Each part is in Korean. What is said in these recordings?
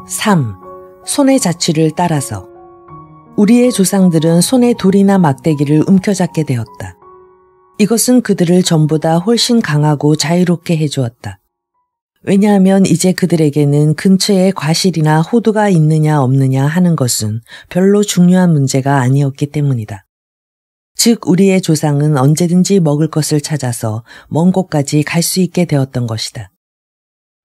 3. 손의 자취를 따라서. 우리의 조상들은 손에 돌이나 막대기를 움켜잡게 되었다. 이것은 그들을 전보다 훨씬 강하고 자유롭게 해주었다. 왜냐하면 이제 그들에게는 근처에 과실이나 호두가 있느냐 없느냐 하는 것은 별로 중요한 문제가 아니었기 때문이다. 즉 우리의 조상은 언제든지 먹을 것을 찾아서 먼 곳까지 갈 수 있게 되었던 것이다.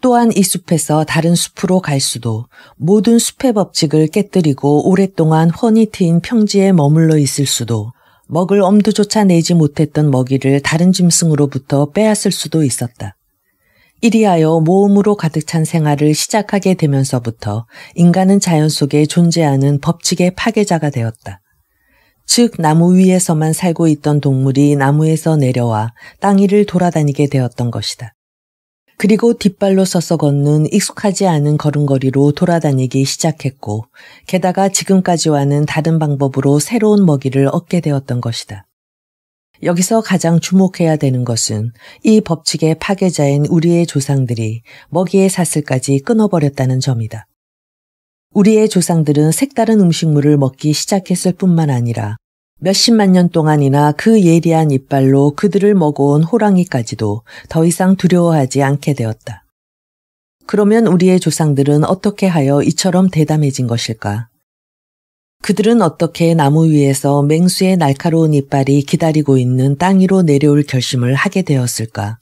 또한 이 숲에서 다른 숲으로 갈 수도, 모든 숲의 법칙을 깨뜨리고 오랫동안 훤히 트인 평지에 머물러 있을 수도, 먹을 엄두조차 내지 못했던 먹이를 다른 짐승으로부터 빼앗을 수도 있었다. 이리하여 모험으로 가득 찬 생활을 시작하게 되면서부터 인간은 자연 속에 존재하는 법칙의 파괴자가 되었다. 즉 나무 위에서만 살고 있던 동물이 나무에서 내려와 땅 위를 돌아다니게 되었던 것이다. 그리고 뒷발로 서서 걷는 익숙하지 않은 걸음걸이로 돌아다니기 시작했고, 게다가 지금까지와는 다른 방법으로 새로운 먹이를 얻게 되었던 것이다. 여기서 가장 주목해야 되는 것은 이 법칙의 파괴자인 우리의 조상들이 먹이의 사슬까지 끊어버렸다는 점이다. 우리의 조상들은 색다른 음식물을 먹기 시작했을 뿐만 아니라 몇십만 년 동안이나 그 예리한 이빨로 그들을 먹어온 호랑이까지도 더 이상 두려워하지 않게 되었다. 그러면 우리의 조상들은 어떻게 하여 이처럼 대담해진 것일까? 그들은 어떻게 나무 위에서 맹수의 날카로운 이빨이 기다리고 있는 땅 위로 내려올 결심을 하게 되었을까?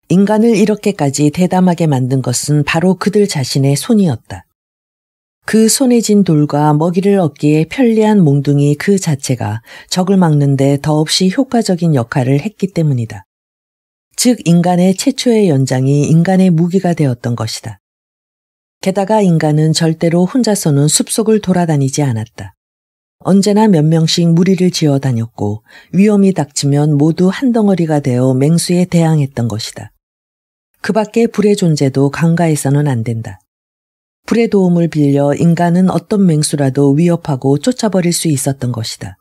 인간을 이렇게까지 대담하게 만든 것은 바로 그들 자신의 손이었다. 그 손에 쥔 돌과 먹이를 얻기에 편리한 몽둥이 그 자체가 적을 막는 데 더없이 효과적인 역할을 했기 때문이다. 즉 인간의 최초의 연장이 인간의 무기가 되었던 것이다. 게다가 인간은 절대로 혼자서는 숲속을 돌아다니지 않았다. 언제나 몇 명씩 무리를 지어 다녔고 위험이 닥치면 모두 한 덩어리가 되어 맹수에 대항했던 것이다. 그 밖에 불의 존재도 간과해서는 안 된다. 불의 도움을 빌려 인간은 어떤 맹수라도 위협하고 쫓아버릴 수 있었던 것이다.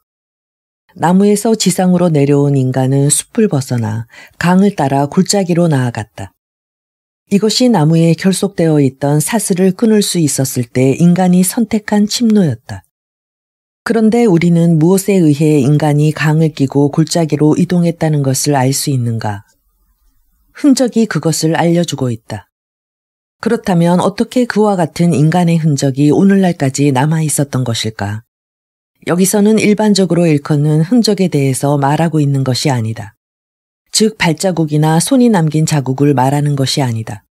나무에서 지상으로 내려온 인간은 숲을 벗어나 강을 따라 골짜기로 나아갔다. 이것이 나무에 결속되어 있던 사슬을 끊을 수 있었을 때 인간이 선택한 침노였다. 그런데 우리는 무엇에 의해 인간이 강을 끼고 골짜기로 이동했다는 것을 알 수 있는가? 흔적이 그것을 알려주고 있다. 그렇다면 어떻게 그와 같은 인간의 흔적이 오늘날까지 남아 있었던 것일까? 여기서는 일반적으로 일컫는 흔적에 대해서 말하고 있는 것이 아니다. 즉 발자국이나 손이 남긴 자국을 말하는 것이 아니다.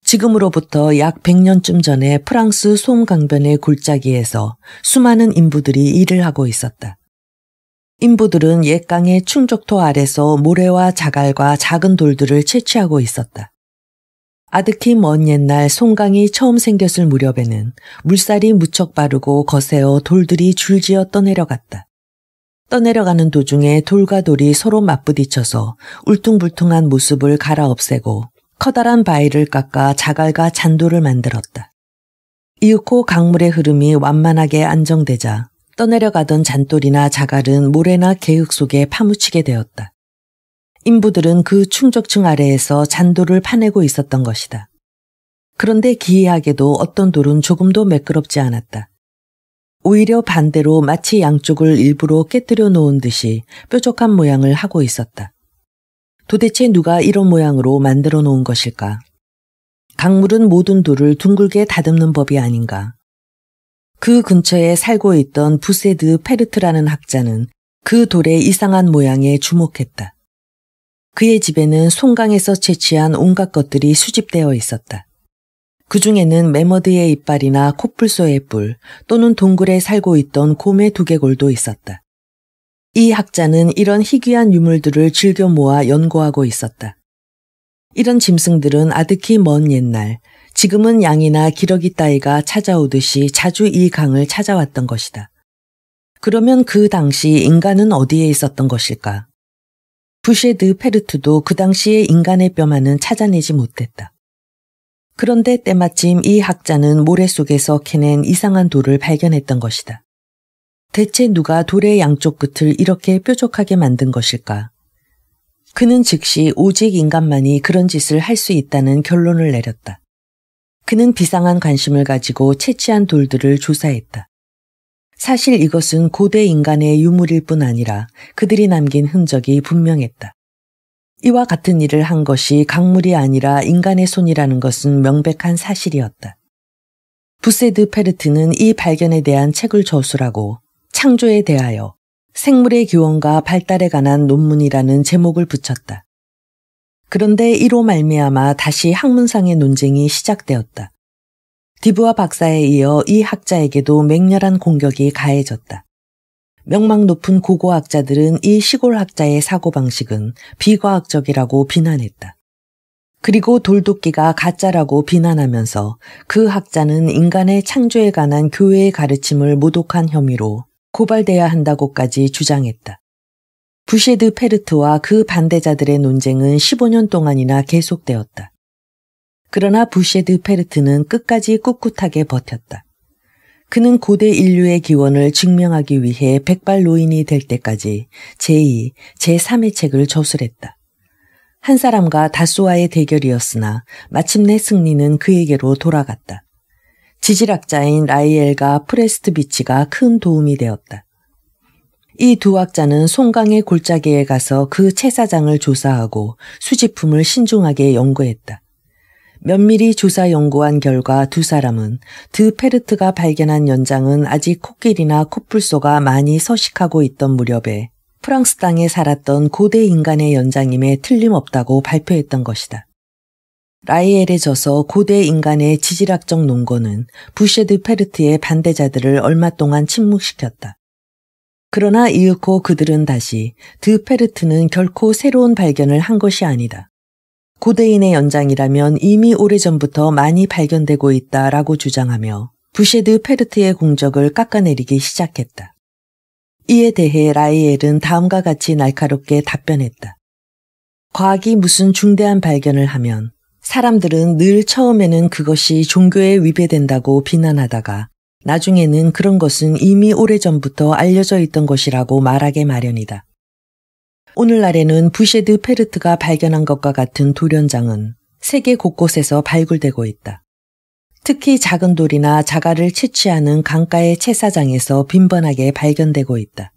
지금으로부터 약 100년쯤 전에 프랑스 솜강변의 골짜기에서 수많은 인부들이 일을 하고 있었다. 인부들은 옛강의 충족토 아래서 모래와 자갈과 작은 돌들을 채취하고 있었다. 아득히 먼 옛날 송강이 처음 생겼을 무렵에는 물살이 무척 빠르고 거세어 돌들이 줄지어 떠내려갔다. 떠내려가는 도중에 돌과 돌이 서로 맞부딪혀서 울퉁불퉁한 모습을 갈아엎애고 커다란 바위를 깎아 자갈과 잔돌을 만들었다. 이윽고 강물의 흐름이 완만하게 안정되자 떠내려가던 잔돌이나 자갈은 모래나 개흙 속에 파묻히게 되었다. 인부들은 그 충족층 아래에서 잔돌을 파내고 있었던 것이다. 그런데 기이하게도 어떤 돌은 조금도 매끄럽지 않았다. 오히려 반대로 마치 양쪽을 일부러 깨뜨려 놓은 듯이 뾰족한 모양을 하고 있었다. 도대체 누가 이런 모양으로 만들어 놓은 것일까? 강물은 모든 돌을 둥글게 다듬는 법이 아닌가? 그 근처에 살고 있던 부세드 페르트라는 학자는 그 돌의 이상한 모양에 주목했다. 그의 집에는 송강에서 채취한 온갖 것들이 수집되어 있었다. 그 중에는 매머드의 이빨이나 코뿔소의 뿔 또는 동굴에 살고 있던 곰의 두개골도 있었다. 이 학자는 이런 희귀한 유물들을 즐겨 모아 연구하고 있었다. 이런 짐승들은 아득히 먼 옛날, 지금은 양이나 기러기 따위가 찾아오듯이 자주 이 강을 찾아왔던 것이다. 그러면 그 당시 인간은 어디에 있었던 것일까? 부셰드 페르트도 그 당시의 인간의 뼈만은 찾아내지 못했다. 그런데 때마침 이 학자는 모래 속에서 캐낸 이상한 돌을 발견했던 것이다. 대체 누가 돌의 양쪽 끝을 이렇게 뾰족하게 만든 것일까? 그는 즉시 오직 인간만이 그런 짓을 할 수 있다는 결론을 내렸다. 그는 비상한 관심을 가지고 채취한 돌들을 조사했다. 사실 이것은 고대 인간의 유물일 뿐 아니라 그들이 남긴 흔적이 분명했다. 이와 같은 일을 한 것이 강물이 아니라 인간의 손이라는 것은 명백한 사실이었다. 부세드 페르트는 이 발견에 대한 책을 저술하고 창조에 대하여 생물의 기원과 발달에 관한 논문이라는 제목을 붙였다. 그런데 이로 말미암아 다시 학문상의 논쟁이 시작되었다. 디부아 박사에 이어 이 학자에게도 맹렬한 공격이 가해졌다. 명망 높은 고고학자들은 이 시골 학자의 사고방식은 비과학적이라고 비난했다. 그리고 돌도끼가 가짜라고 비난하면서 그 학자는 인간의 창조에 관한 교회의 가르침을 모독한 혐의로 고발돼야 한다고까지 주장했다. 부셰드 페르트와 그 반대자들의 논쟁은 15년 동안이나 계속되었다. 그러나 부셰드 페르트는 끝까지 꿋꿋하게 버텼다. 그는 고대 인류의 기원을 증명하기 위해 백발노인이 될 때까지 제2, 제3의 책을 저술했다. 한 사람과 다수와의 대결이었으나 마침내 승리는 그에게로 돌아갔다. 지질학자인 라이엘과 프레스트비치가 큰 도움이 되었다. 이 두 학자는 송강의 골짜기에 가서 그 채사장을 조사하고 수집품을 신중하게 연구했다. 면밀히 조사 연구한 결과 두 사람은 드 페르트가 발견한 연장은 아직 코끼리나 코뿔소가 많이 서식하고 있던 무렵에 프랑스 땅에 살았던 고대 인간의 연장임에 틀림없다고 발표했던 것이다. 라이엘에 져서 고대 인간의 지질학적 논거는 부셰드 페르트의 반대자들을 얼마 동안 침묵시켰다. 그러나 이윽고 그들은 다시 드 페르트는 결코 새로운 발견을 한 것이 아니다. 고대인의 연장이라면 이미 오래전부터 많이 발견되고 있다라고 주장하며 부셰드 페르트의 공적을 깎아내리기 시작했다. 이에 대해 라이엘은 다음과 같이 날카롭게 답변했다. 과학이 무슨 중대한 발견을 하면 사람들은 늘 처음에는 그것이 종교에 위배된다고 비난하다가 나중에는 그런 것은 이미 오래전부터 알려져 있던 것이라고 말하게 마련이다. 오늘날에는 부셰드 페르트가 발견한 것과 같은 돌연장은 세계 곳곳에서 발굴되고 있다. 특히 작은 돌이나 자갈을 채취하는 강가의 채사장에서 빈번하게 발견되고 있다.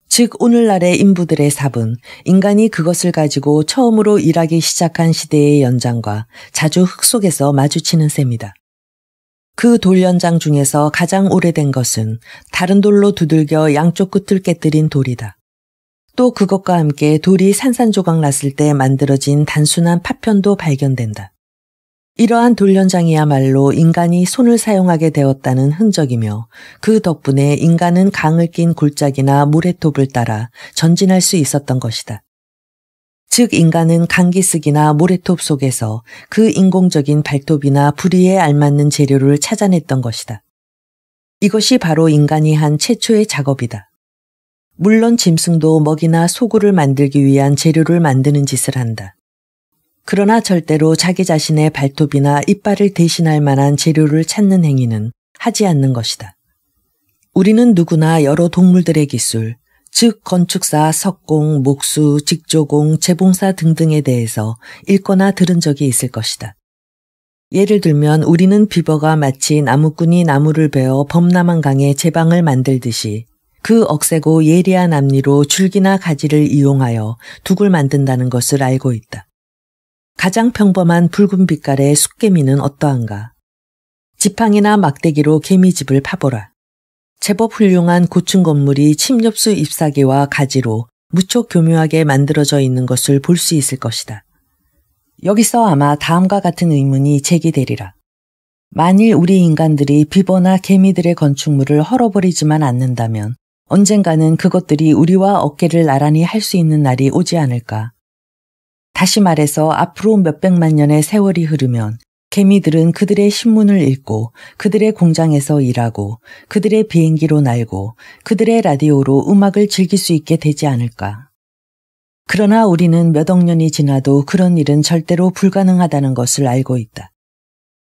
즉 오늘날의 인부들의 삽은 인간이 그것을 가지고 처음으로 일하기 시작한 시대의 연장과 자주 흙 속에서 마주치는 셈이다. 그 돌연장 중에서 가장 오래된 것은 다른 돌로 두들겨 양쪽 끝을 깨뜨린 돌이다. 또 그것과 함께 돌이 산산조각 났을 때 만들어진 단순한 파편도 발견된다. 이러한 돌연장이야말로 인간이 손을 사용하게 되었다는 흔적이며 그 덕분에 인간은 강을 낀 골짜기나 모래톱을 따라 전진할 수 있었던 것이다. 즉 인간은 강기슭이나 모래톱 속에서 그 인공적인 발톱이나 부리에 알맞는 재료를 찾아냈던 것이다. 이것이 바로 인간이 한 최초의 작업이다. 물론 짐승도 먹이나 소굴을 만들기 위한 재료를 만드는 짓을 한다. 그러나 절대로 자기 자신의 발톱이나 이빨을 대신할 만한 재료를 찾는 행위는 하지 않는 것이다. 우리는 누구나 여러 동물들의 기술, 즉 건축사, 석공, 목수, 직조공, 재봉사 등등에 대해서 읽거나 들은 적이 있을 것이다. 예를 들면 우리는 비버가 마치 나무꾼이 나무를 베어 범람한 강에 제방을 만들듯이 그 억세고 예리한 앞니로 줄기나 가지를 이용하여 둑을 만든다는 것을 알고 있다. 가장 평범한 붉은 빛깔의 숫개미는 어떠한가? 지팡이나 막대기로 개미집을 파보라. 제법 훌륭한 고층 건물이 침엽수 잎사귀와 가지로 무척 교묘하게 만들어져 있는 것을 볼 수 있을 것이다. 여기서 아마 다음과 같은 의문이 제기되리라. 만일 우리 인간들이 비버나 개미들의 건축물을 헐어버리지만 않는다면 언젠가는 그것들이 우리와 어깨를 나란히 할 수 있는 날이 오지 않을까? 다시 말해서 앞으로 몇백만 년의 세월이 흐르면 개미들은 그들의 신문을 읽고 그들의 공장에서 일하고 그들의 비행기로 날고 그들의 라디오로 음악을 즐길 수 있게 되지 않을까? 그러나 우리는 몇 억 년이 지나도 그런 일은 절대로 불가능하다는 것을 알고 있다.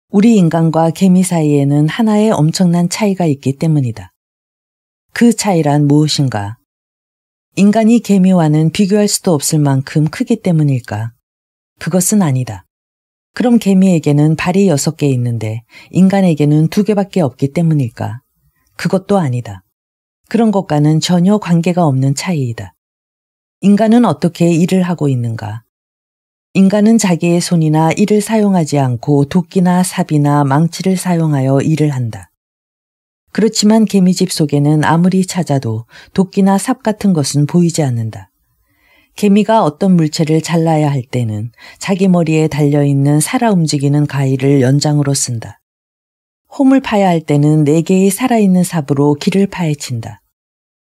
우리 인간과 개미 사이에는 하나의 엄청난 차이가 있기 때문이다. 그 차이란 무엇인가? 인간이 개미와는 비교할 수도 없을 만큼 크기 때문일까? 그것은 아니다. 그럼 개미에게는 발이 6개 있는데 인간에게는 2개밖에 없기 때문일까? 그것도 아니다. 그런 것과는 전혀 관계가 없는 차이이다. 인간은 어떻게 일을 하고 있는가? 인간은 자기의 손이나 이를 사용하지 않고 도끼나 삽이나 망치를 사용하여 일을 한다. 그렇지만 개미집 속에는 아무리 찾아도 도끼나 삽 같은 것은 보이지 않는다. 개미가 어떤 물체를 잘라야 할 때는 자기 머리에 달려있는 살아 움직이는 가위를 연장으로 쓴다. 홈을 파야 할 때는 4개의 살아있는 삽으로 길을 파헤친다.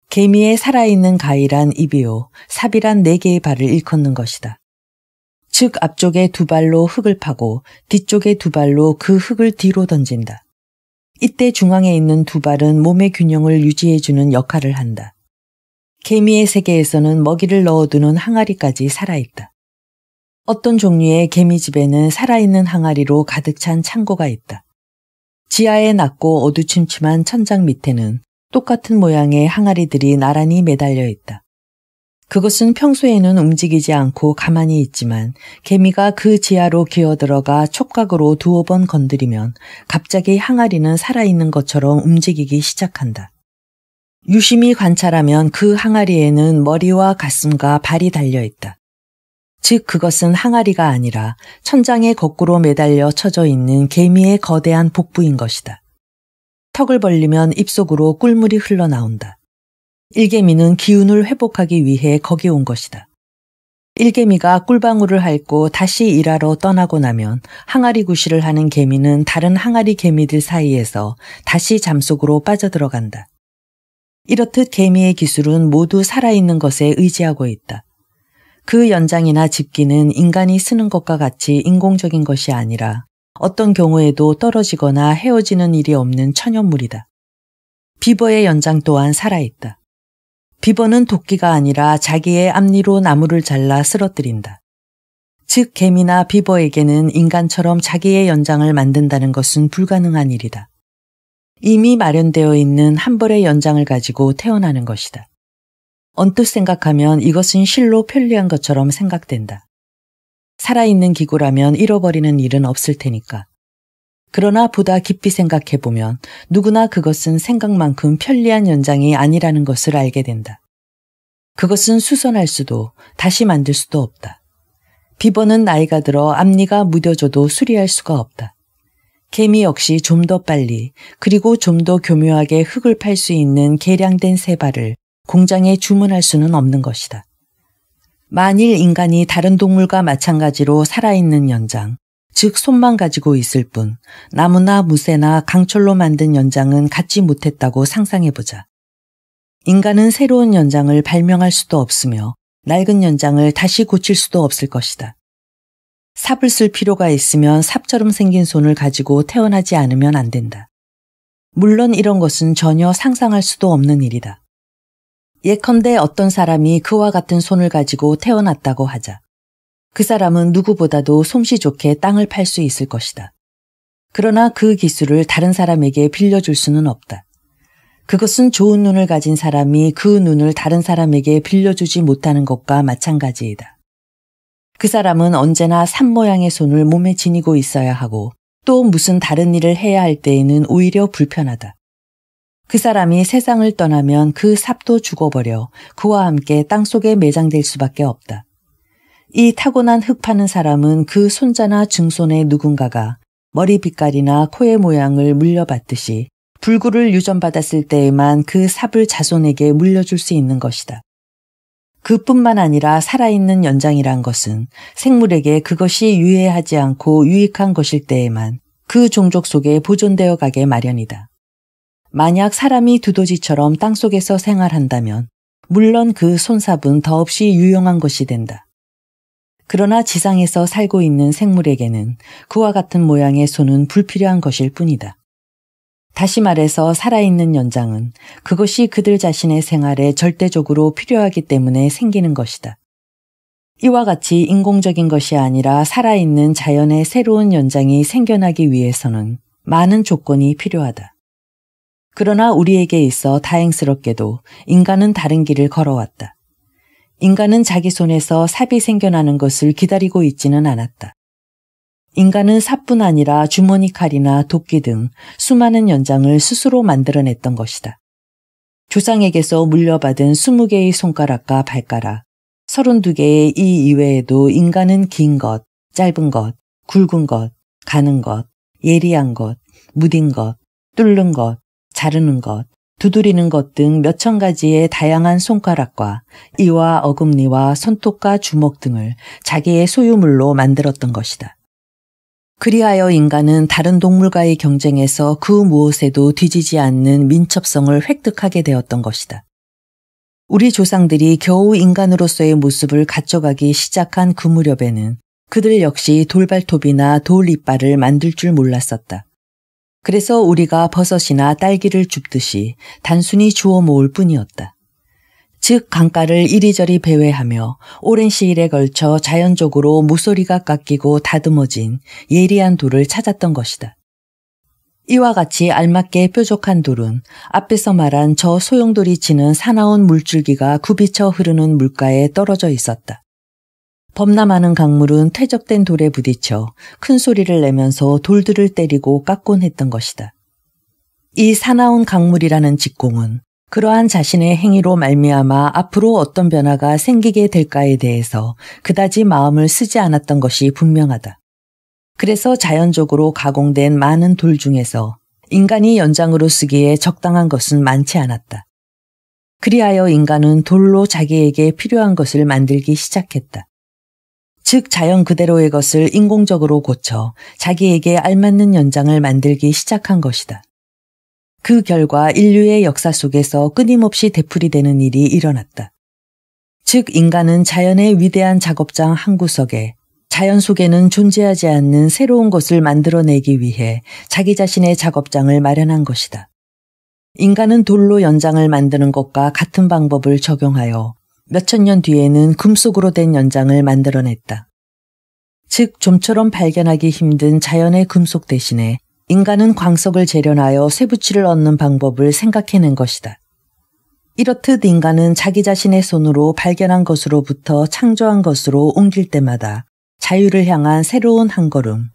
개미의 살아있는 가위란 입이요, 삽이란 4개의 발을 일컫는 것이다. 즉 앞쪽에 2발로 흙을 파고 뒤쪽에 2발로 그 흙을 뒤로 던진다. 이때 중앙에 있는 2발은 몸의 균형을 유지해주는 역할을 한다. 개미의 세계에서는 먹이를 넣어두는 항아리까지 살아있다. 어떤 종류의 개미집에는 살아있는 항아리로 가득 찬 창고가 있다. 지하에 낮고 어두침침한 천장 밑에는 똑같은 모양의 항아리들이 나란히 매달려 있다. 그것은 평소에는 움직이지 않고 가만히 있지만 개미가 그 지하로 기어들어가 촉각으로 2번 건드리면 갑자기 항아리는 살아있는 것처럼 움직이기 시작한다. 유심히 관찰하면 그 항아리에는 머리와 가슴과 발이 달려있다. 즉 그것은 항아리가 아니라 천장에 거꾸로 매달려 쳐져 있는 개미의 거대한 복부인 것이다. 턱을 벌리면 입속으로 꿀물이 흘러나온다. 일개미는 기운을 회복하기 위해 거기 온 것이다. 일개미가 꿀방울을 핥고 다시 일하러 떠나고 나면 항아리 구실을 하는 개미는 다른 항아리 개미들 사이에서 다시 잠속으로 빠져들어간다. 이렇듯 개미의 기술은 모두 살아있는 것에 의지하고 있다. 그 연장이나 집기는 인간이 쓰는 것과 같이 인공적인 것이 아니라 어떤 경우에도 떨어지거나 헤어지는 일이 없는 천연물이다. 비버의 연장 또한 살아있다. 비버는 도끼가 아니라 자기의 앞니로 나무를 잘라 쓰러뜨린다. 즉 개미나 비버에게는 인간처럼 자기의 연장을 만든다는 것은 불가능한 일이다. 이미 마련되어 있는 한 벌의 연장을 가지고 태어나는 것이다. 언뜻 생각하면 이것은 실로 편리한 것처럼 생각된다. 살아있는 기구라면 잃어버리는 일은 없을 테니까. 그러나 보다 깊이 생각해보면 누구나 그것은 생각만큼 편리한 연장이 아니라는 것을 알게 된다. 그것은 수선할 수도 다시 만들 수도 없다. 비버는 나이가 들어 앞니가 무뎌져도 수리할 수가 없다. 개미 역시 좀 더 빨리 그리고 좀 더 교묘하게 흙을 팔 수 있는 개량된 세발을 공장에 주문할 수는 없는 것이다. 만일 인간이 다른 동물과 마찬가지로 살아있는 연장, 즉 손만 가지고 있을 뿐 나무나 무쇠나 강철로 만든 연장은 갖지 못했다고 상상해보자. 인간은 새로운 연장을 발명할 수도 없으며 낡은 연장을 다시 고칠 수도 없을 것이다. 삽을 쓸 필요가 있으면 삽처럼 생긴 손을 가지고 태어나지 않으면 안 된다. 물론 이런 것은 전혀 상상할 수도 없는 일이다. 예컨대 어떤 사람이 그와 같은 손을 가지고 태어났다고 하자. 그 사람은 누구보다도 솜씨 좋게 땅을 팔 수 있을 것이다. 그러나 그 기술을 다른 사람에게 빌려줄 수는 없다. 그것은 좋은 눈을 가진 사람이 그 눈을 다른 사람에게 빌려주지 못하는 것과 마찬가지이다. 그 사람은 언제나 삽 모양의 손을 몸에 지니고 있어야 하고 또 무슨 다른 일을 해야 할 때에는 오히려 불편하다. 그 사람이 세상을 떠나면 그 삽도 죽어버려 그와 함께 땅속에 매장될 수밖에 없다. 이 타고난 흙 파는 사람은 그 손자나 증손의 누군가가 머리 빛깔이나 코의 모양을 물려받듯이 불구를 유전받았을 때에만 그 삽을 자손에게 물려줄 수 있는 것이다. 그뿐만 아니라 살아있는 연장이란 것은 생물에게 그것이 유해하지 않고 유익한 것일 때에만 그 종족 속에 보존되어 가게 마련이다. 만약 사람이 두더지처럼 땅속에서 생활한다면 물론 그 손삽은 더없이 유용한 것이 된다. 그러나 지상에서 살고 있는 생물에게는 그와 같은 모양의 손은 불필요한 것일 뿐이다. 다시 말해서 살아있는 연장은 그것이 그들 자신의 생활에 절대적으로 필요하기 때문에 생기는 것이다. 이와 같이 인공적인 것이 아니라 살아있는 자연의 새로운 연장이 생겨나기 위해서는 많은 조건이 필요하다. 그러나 우리에게 있어 다행스럽게도 인간은 다른 길을 걸어왔다. 인간은 자기 손에서 삽이 생겨나는 것을 기다리고 있지는 않았다. 인간은 삽뿐 아니라 주머니 칼이나 도끼 등 수많은 연장을 스스로 만들어냈던 것이다. 조상에게서 물려받은 20개의 손가락과 발가락, 32개의 이 이외에도 인간은 긴 것, 짧은 것, 굵은 것, 가는 것, 예리한 것, 무딘 것, 뚫는 것, 자르는 것, 두드리는 것 등 몇천 가지의 다양한 손가락과 이와 어금니와 손톱과 주먹 등을 자기의 소유물로 만들었던 것이다. 그리하여 인간은 다른 동물과의 경쟁에서 그 무엇에도 뒤지지 않는 민첩성을 획득하게 되었던 것이다. 우리 조상들이 겨우 인간으로서의 모습을 갖춰가기 시작한 그 무렵에는 그들 역시 돌발톱이나 돌 이빨을 만들 줄 몰랐었다. 그래서 우리가 버섯이나 딸기를 줍듯이 단순히 주워 모을 뿐이었다. 즉 강가를 이리저리 배회하며 오랜 시일에 걸쳐 자연적으로 모서리가 깎이고 다듬어진 예리한 돌을 찾았던 것이다. 이와 같이 알맞게 뾰족한 돌은 앞에서 말한 저 소용돌이 치는 사나운 물줄기가 굽이쳐 흐르는 물가에 떨어져 있었다. 범람하는 강물은 퇴적된 돌에 부딪혀 큰 소리를 내면서 돌들을 때리고 깎곤 했던 것이다. 이 사나운 강물이라는 직공은 그러한 자신의 행위로 말미암아 앞으로 어떤 변화가 생기게 될까에 대해서 그다지 마음을 쓰지 않았던 것이 분명하다. 그래서 자연적으로 가공된 많은 돌 중에서 인간이 연장으로 쓰기에 적당한 것은 많지 않았다. 그리하여 인간은 돌로 자기에게 필요한 것을 만들기 시작했다. 즉 자연 그대로의 것을 인공적으로 고쳐 자기에게 알맞는 연장을 만들기 시작한 것이다. 그 결과 인류의 역사 속에서 끊임없이 되풀이되는 일이 일어났다. 즉 인간은 자연의 위대한 작업장 한 구석에 자연 속에는 존재하지 않는 새로운 것을 만들어내기 위해 자기 자신의 작업장을 마련한 것이다. 인간은 돌로 연장을 만드는 것과 같은 방법을 적용하여 몇천 년 뒤에는 금속으로 된 연장을 만들어냈다. 즉 좀처럼 발견하기 힘든 자연의 금속 대신에 인간은 광석을 재련하여 쇠붙이를 얻는 방법을 생각해낸 것이다. 이렇듯 인간은 자기 자신의 손으로 발견한 것으로부터 창조한 것으로 옮길 때마다 자유를 향한 새로운 한 걸음,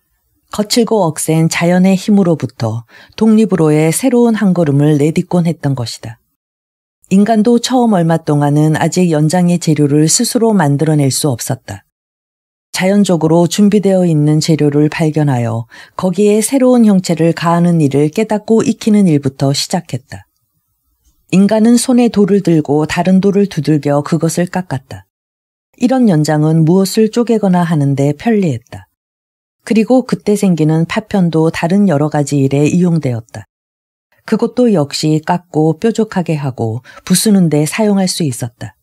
거칠고 억센 자연의 힘으로부터 독립으로의 새로운 한 걸음을 내딛곤 했던 것이다. 인간도 처음 얼마 동안은 아직 연장의 재료를 스스로 만들어낼 수 없었다. 자연적으로 준비되어 있는 재료를 발견하여 거기에 새로운 형체를 가하는 일을 깨닫고 익히는 일부터 시작했다. 인간은 손에 돌을 들고 다른 돌을 두들겨 그것을 깎았다. 이런 연장은 무엇을 쪼개거나 하는데 편리했다. 그리고 그때 생기는 파편도 다른 여러 가지 일에 이용되었다. 그것도 역시 깎고 뾰족하게 하고 부수는 데 사용할 수 있었다.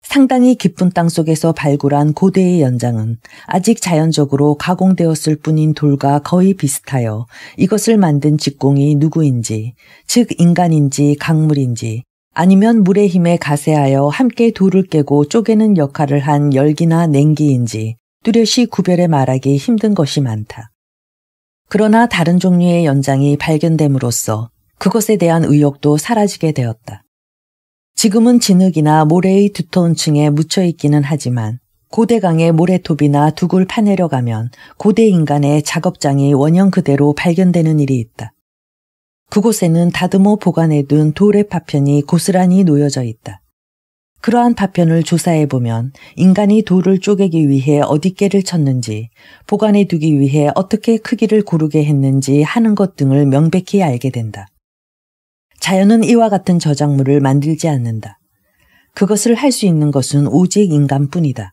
상당히 깊은 땅속에서 발굴한 고대의 연장은 아직 자연적으로 가공되었을 뿐인 돌과 거의 비슷하여 이것을 만든 직공이 누구인지, 즉 인간인지 강물인지 아니면 물의 힘에 가세하여 함께 돌을 깨고 쪼개는 역할을 한 열기나 냉기인지 뚜렷이 구별해 말하기 힘든 것이 많다. 그러나 다른 종류의 연장이 발견됨으로써 그것에 대한 의욕도 사라지게 되었다. 지금은 진흙이나 모래의 두터운 층에 묻혀 있기는 하지만 고대강의 모래톱이나 둑을 파내려 가면 고대 인간의 작업장이 원형 그대로 발견되는 일이 있다. 그곳에는 다듬어 보관해둔 돌의 파편이 고스란히 놓여져 있다. 그러한 파편을 조사해보면 인간이 돌을 쪼개기 위해 어디께를 쳤는지, 보관해두기 위해 어떻게 크기를 고르게 했는지 하는 것 등을 명백히 알게 된다. 자연은 이와 같은 저작물을 만들지 않는다. 그것을 할 수 있는 것은 오직 인간뿐이다.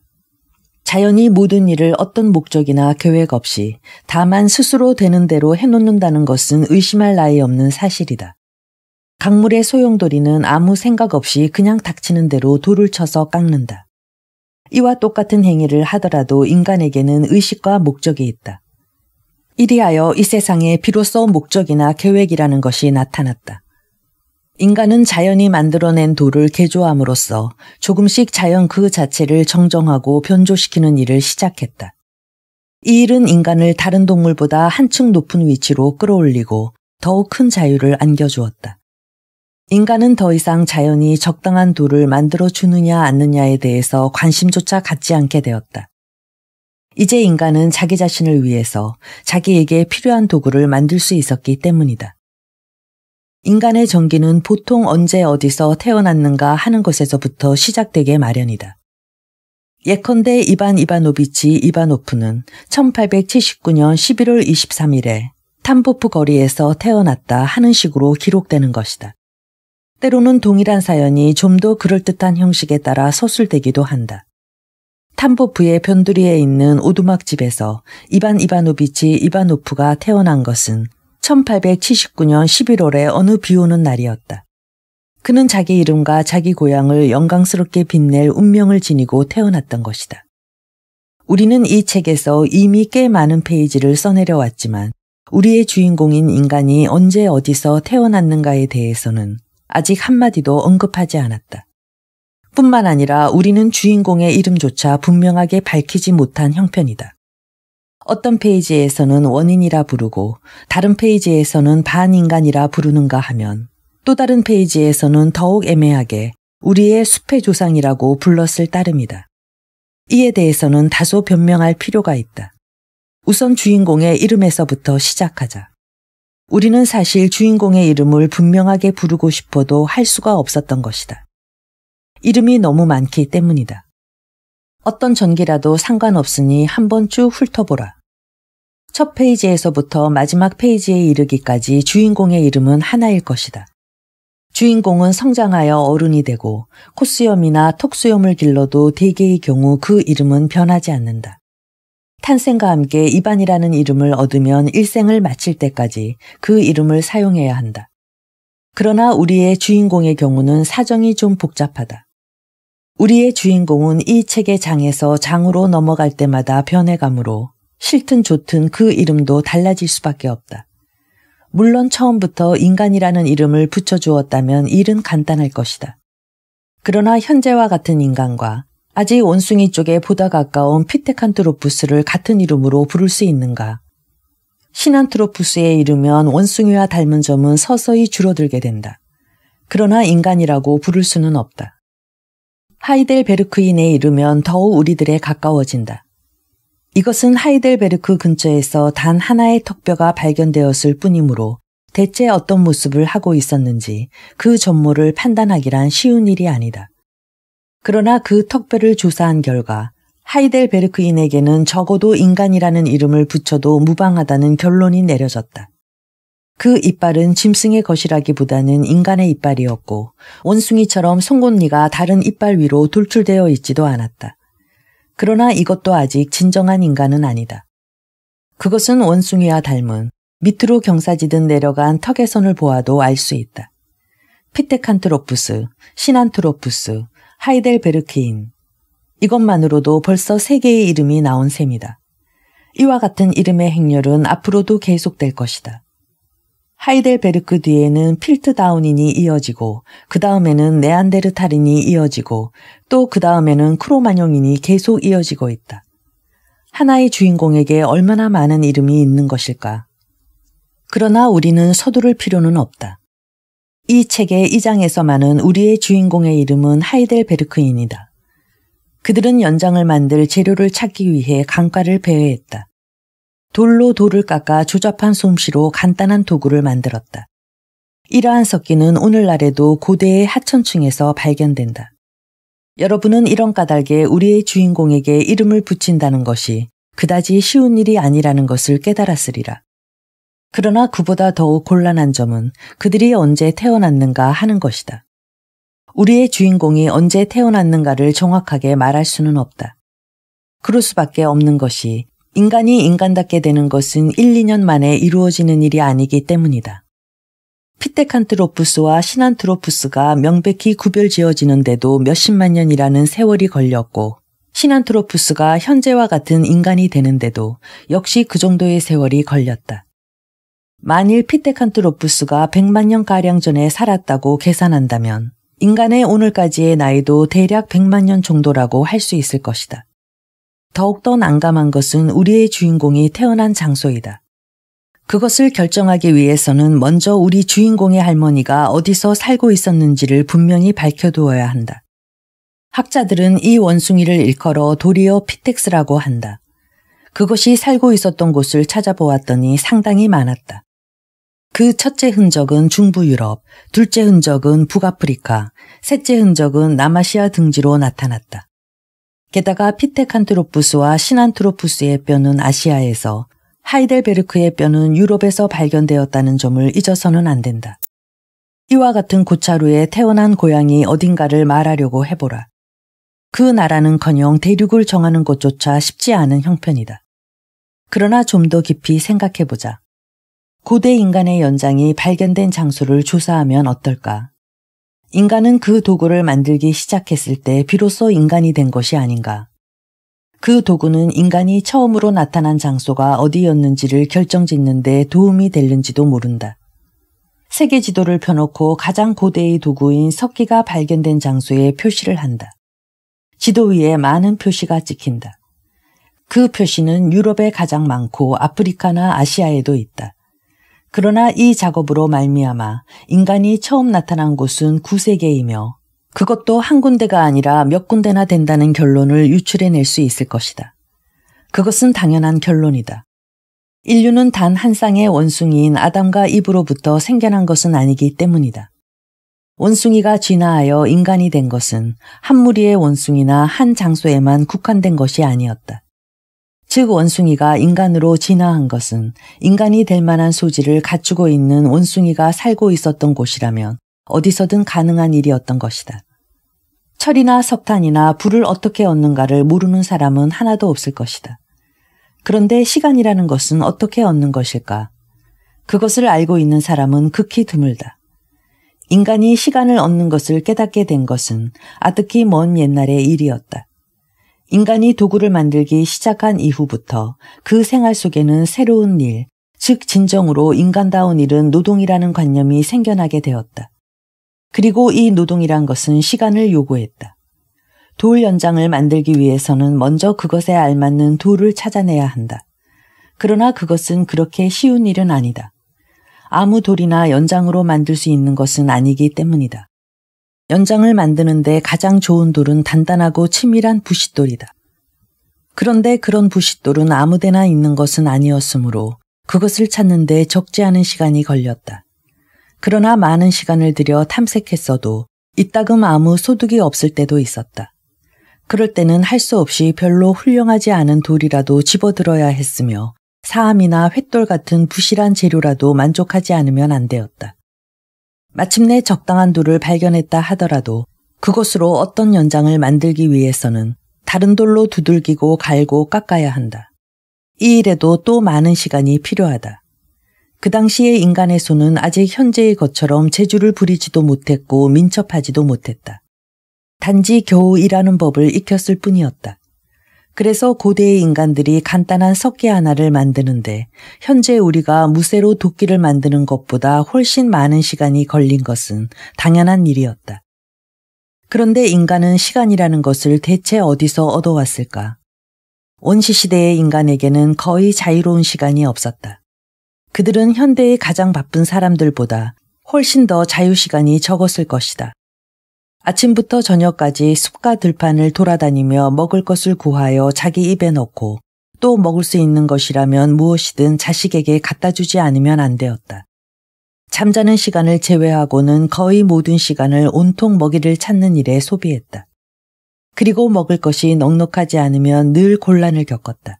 자연이 모든 일을 어떤 목적이나 계획 없이 다만 스스로 되는 대로 해놓는다는 것은 의심할 나위 없는 사실이다. 강물의 소용돌이는 아무 생각 없이 그냥 닥치는 대로 돌을 쳐서 깎는다. 이와 똑같은 행위를 하더라도 인간에게는 의식과 목적이 있다. 이리하여 이 세상에 비로소 목적이나 계획이라는 것이 나타났다. 인간은 자연이 만들어낸 돌을 개조함으로써 조금씩 자연 그 자체를 정정하고 변조시키는 일을 시작했다. 이 일은 인간을 다른 동물보다 한층 높은 위치로 끌어올리고 더욱 큰 자유를 안겨주었다. 인간은 더 이상 자연이 적당한 돌을 만들어주느냐 않느냐에 대해서 관심조차 갖지 않게 되었다. 이제 인간은 자기 자신을 위해서 자기에게 필요한 도구를 만들 수 있었기 때문이다. 인간의 전기는 보통 언제 어디서 태어났는가 하는 것에서부터 시작되게 마련이다. 예컨대 이반 이바노비치 이바노프는 1879년 11월 23일에 탐보프 거리에서 태어났다 하는 식으로 기록되는 것이다. 때로는 동일한 사연이 좀 더 그럴듯한 형식에 따라 서술되기도 한다. 탐보프의 변두리에 있는 오두막집에서 이반 이바노비치 이바노프가 태어난 것은 1879년 11월에 어느 비오는 날이었다. 그는 자기 이름과 자기 고향을 영광스럽게 빛낼 운명을 지니고 태어났던 것이다. 우리는 이 책에서 이미 꽤 많은 페이지를 써내려왔지만 우리의 주인공인 인간이 언제 어디서 태어났는가에 대해서는 아직 한마디도 언급하지 않았다. 뿐만 아니라 우리는 주인공의 이름조차 분명하게 밝히지 못한 형편이다. 어떤 페이지에서는 원인이라 부르고 다른 페이지에서는 반인간이라 부르는가 하면 또 다른 페이지에서는 더욱 애매하게 우리의 숲의 조상이라고 불렀을 따름이다. 이에 대해서는 다소 변명할 필요가 있다. 우선 주인공의 이름에서부터 시작하자. 우리는 사실 주인공의 이름을 분명하게 부르고 싶어도 할 수가 없었던 것이다. 이름이 너무 많기 때문이다. 어떤 전기라도 상관없으니 한번 쭉 훑어보라. 첫 페이지에서부터 마지막 페이지에 이르기까지 주인공의 이름은 하나일 것이다. 주인공은 성장하여 어른이 되고 콧수염이나 턱수염을 길러도 대개의 경우 그 이름은 변하지 않는다. 탄생과 함께 이반이라는 이름을 얻으면 일생을 마칠 때까지 그 이름을 사용해야 한다. 그러나 우리의 주인공의 경우는 사정이 좀 복잡하다. 우리의 주인공은 이 책의 장에서 장으로 넘어갈 때마다 변해가므로 싫든 좋든 그 이름도 달라질 수밖에 없다. 물론 처음부터 인간이라는 이름을 붙여주었다면 일은 간단할 것이다. 그러나 현재와 같은 인간과 아직 원숭이 쪽에 보다 가까운 피테칸트로푸스를 같은 이름으로 부를 수 있는가? 시난트로푸스에 이르면 원숭이와 닮은 점은 서서히 줄어들게 된다. 그러나 인간이라고 부를 수는 없다. 하이델베르크인에 이르면 더욱 우리들에 가까워진다. 이것은 하이델베르크 근처에서 단 하나의 턱뼈가 발견되었을 뿐이므로 대체 어떤 모습을 하고 있었는지 그 전모를 판단하기란 쉬운 일이 아니다. 그러나 그 턱뼈를 조사한 결과 하이델베르크인에게는 적어도 인간이라는 이름을 붙여도 무방하다는 결론이 내려졌다. 그 이빨은 짐승의 것이라기보다는 인간의 이빨이었고 원숭이처럼 송곳니가 다른 이빨 위로 돌출되어 있지도 않았다. 그러나 이것도 아직 진정한 인간은 아니다. 그것은 원숭이와 닮은 밑으로 경사지듯 내려간 턱의 선을 보아도 알 수 있다. 피테칸트로푸스, 시난트로푸스, 하이델베르크인. 이것만으로도 벌써 3개의 이름이 나온 셈이다. 이와 같은 이름의 행렬은 앞으로도 계속될 것이다. 하이델베르크 뒤에는 필트다운인이 이어지고 그 다음에는 네안데르탈인이 이어지고 또 그 다음에는 크로마뇽인이 계속 이어지고 있다. 하나의 주인공에게 얼마나 많은 이름이 있는 것일까? 그러나 우리는 서두를 필요는 없다. 이 책의 2장에서만은 우리의 주인공의 이름은 하이델베르크인이다. 그들은 연장을 만들 재료를 찾기 위해 강가를 배회했다. 돌로 돌을 깎아 조잡한 솜씨로 간단한 도구를 만들었다. 이러한 석기는 오늘날에도 고대의 하천층에서 발견된다. 여러분은 이런 까닭에 우리의 주인공에게 이름을 붙인다는 것이 그다지 쉬운 일이 아니라는 것을 깨달았으리라. 그러나 그보다 더욱 곤란한 점은 그들이 언제 태어났는가 하는 것이다. 우리의 주인공이 언제 태어났는가를 정확하게 말할 수는 없다. 그럴 수밖에 없는 것이 인간이 인간답게 되는 것은 1, 2년 만에 이루어지는 일이 아니기 때문이다. 피테칸트로푸스와 시난트로푸스가 명백히 구별지어지는데도 몇십만 년이라는 세월이 걸렸고 시난트로푸스가 현재와 같은 인간이 되는데도 역시 그 정도의 세월이 걸렸다. 만일 피테칸트로푸스가 100만 년가량 전에 살았다고 계산한다면 인간의 오늘까지의 나이도 대략 100만 년 정도라고 할 수 있을 것이다. 더욱더 난감한 것은 우리의 주인공이 태어난 장소이다. 그것을 결정하기 위해서는 먼저 우리 주인공의 할머니가 어디서 살고 있었는지를 분명히 밝혀두어야 한다. 학자들은 이 원숭이를 일컬어 도리어 피텍스라고 한다. 그것이 살고 있었던 곳을 찾아보았더니 상당히 많았다. 그 첫째 흔적은 중부 유럽, 둘째 흔적은 북아프리카, 셋째 흔적은 남아시아 등지로 나타났다. 게다가 피테칸트로푸스와 시난트로푸스의 뼈는 아시아에서, 하이델베르크의 뼈는 유럽에서 발견되었다는 점을 잊어서는 안 된다. 이와 같은 고차루에 태어난 고향이 어딘가를 말하려고 해보라. 그 나라는커녕 대륙을 정하는 것조차 쉽지 않은 형편이다. 그러나 좀 더 깊이 생각해보자. 고대 인간의 연장이 발견된 장소를 조사하면 어떨까? 인간은 그 도구를 만들기 시작했을 때 비로소 인간이 된 것이 아닌가? 그 도구는 인간이 처음으로 나타난 장소가 어디였는지를 결정짓는 데 도움이 될는지도 모른다. 세계 지도를 펴놓고 가장 고대의 도구인 석기가 발견된 장소에 표시를 한다. 지도 위에 많은 표시가 찍힌다. 그 표시는 유럽에 가장 많고 아프리카나 아시아에도 있다. 그러나 이 작업으로 말미암아 인간이 처음 나타난 곳은 9세계이며 그것도 한 군데가 아니라 몇 군데나 된다는 결론을 유출해낼 수 있을 것이다. 그것은 당연한 결론이다. 인류는 단 한 쌍의 원숭이인 아담과 이브로부터 생겨난 것은 아니기 때문이다. 원숭이가 진화하여 인간이 된 것은 한 무리의 원숭이나 한 장소에만 국한된 것이 아니었다. 즉 원숭이가 인간으로 진화한 것은 인간이 될 만한 소질을 갖추고 있는 원숭이가 살고 있었던 곳이라면 어디서든 가능한 일이었던 것이다. 철이나 석탄이나 불을 어떻게 얻는가를 모르는 사람은 하나도 없을 것이다. 그런데 시간이라는 것은 어떻게 얻는 것일까? 그것을 알고 있는 사람은 극히 드물다. 인간이 시간을 얻는 것을 깨닫게 된 것은 아득히 먼 옛날의 일이었다. 인간이 도구를 만들기 시작한 이후부터 그 생활 속에는 새로운 일, 즉 진정으로 인간다운 일은 노동이라는 관념이 생겨나게 되었다. 그리고 이 노동이란 것은 시간을 요구했다. 돌 연장을 만들기 위해서는 먼저 그것에 알맞는 돌을 찾아내야 한다. 그러나 그것은 그렇게 쉬운 일은 아니다. 아무 돌이나 연장으로 만들 수 있는 것은 아니기 때문이다. 연장을 만드는데 가장 좋은 돌은 단단하고 치밀한 부싯돌이다. 그런데 그런 부싯돌은 아무데나 있는 것은 아니었으므로 그것을 찾는데 적지 않은 시간이 걸렸다. 그러나 많은 시간을 들여 탐색했어도 이따금 아무 소득이 없을 때도 있었다. 그럴 때는 할 수 없이 별로 훌륭하지 않은 돌이라도 집어들어야 했으며 사암이나 횃돌 같은 부실한 재료라도 만족하지 않으면 안 되었다. 마침내 적당한 돌을 발견했다 하더라도 그것으로 어떤 연장을 만들기 위해서는 다른 돌로 두들기고 갈고 깎아야 한다. 이 일에도 또 많은 시간이 필요하다. 그 당시의 인간의 손은 아직 현재의 것처럼 재주를 부리지도 못했고 민첩하지도 못했다. 단지 겨우 일하는 법을 익혔을 뿐이었다. 그래서 고대의 인간들이 간단한 석기 하나를 만드는데 현재 우리가 무쇠로 도끼를 만드는 것보다 훨씬 많은 시간이 걸린 것은 당연한 일이었다. 그런데 인간은 시간이라는 것을 대체 어디서 얻어왔을까? 원시시대의 인간에게는 거의 자유로운 시간이 없었다. 그들은 현대의 가장 바쁜 사람들보다 훨씬 더 자유시간이 적었을 것이다. 아침부터 저녁까지 숲과 들판을 돌아다니며 먹을 것을 구하여 자기 입에 넣고 또 먹을 수 있는 것이라면 무엇이든 자식에게 갖다 주지 않으면 안 되었다. 잠자는 시간을 제외하고는 거의 모든 시간을 온통 먹이를 찾는 일에 소비했다. 그리고 먹을 것이 넉넉하지 않으면 늘 곤란을 겪었다.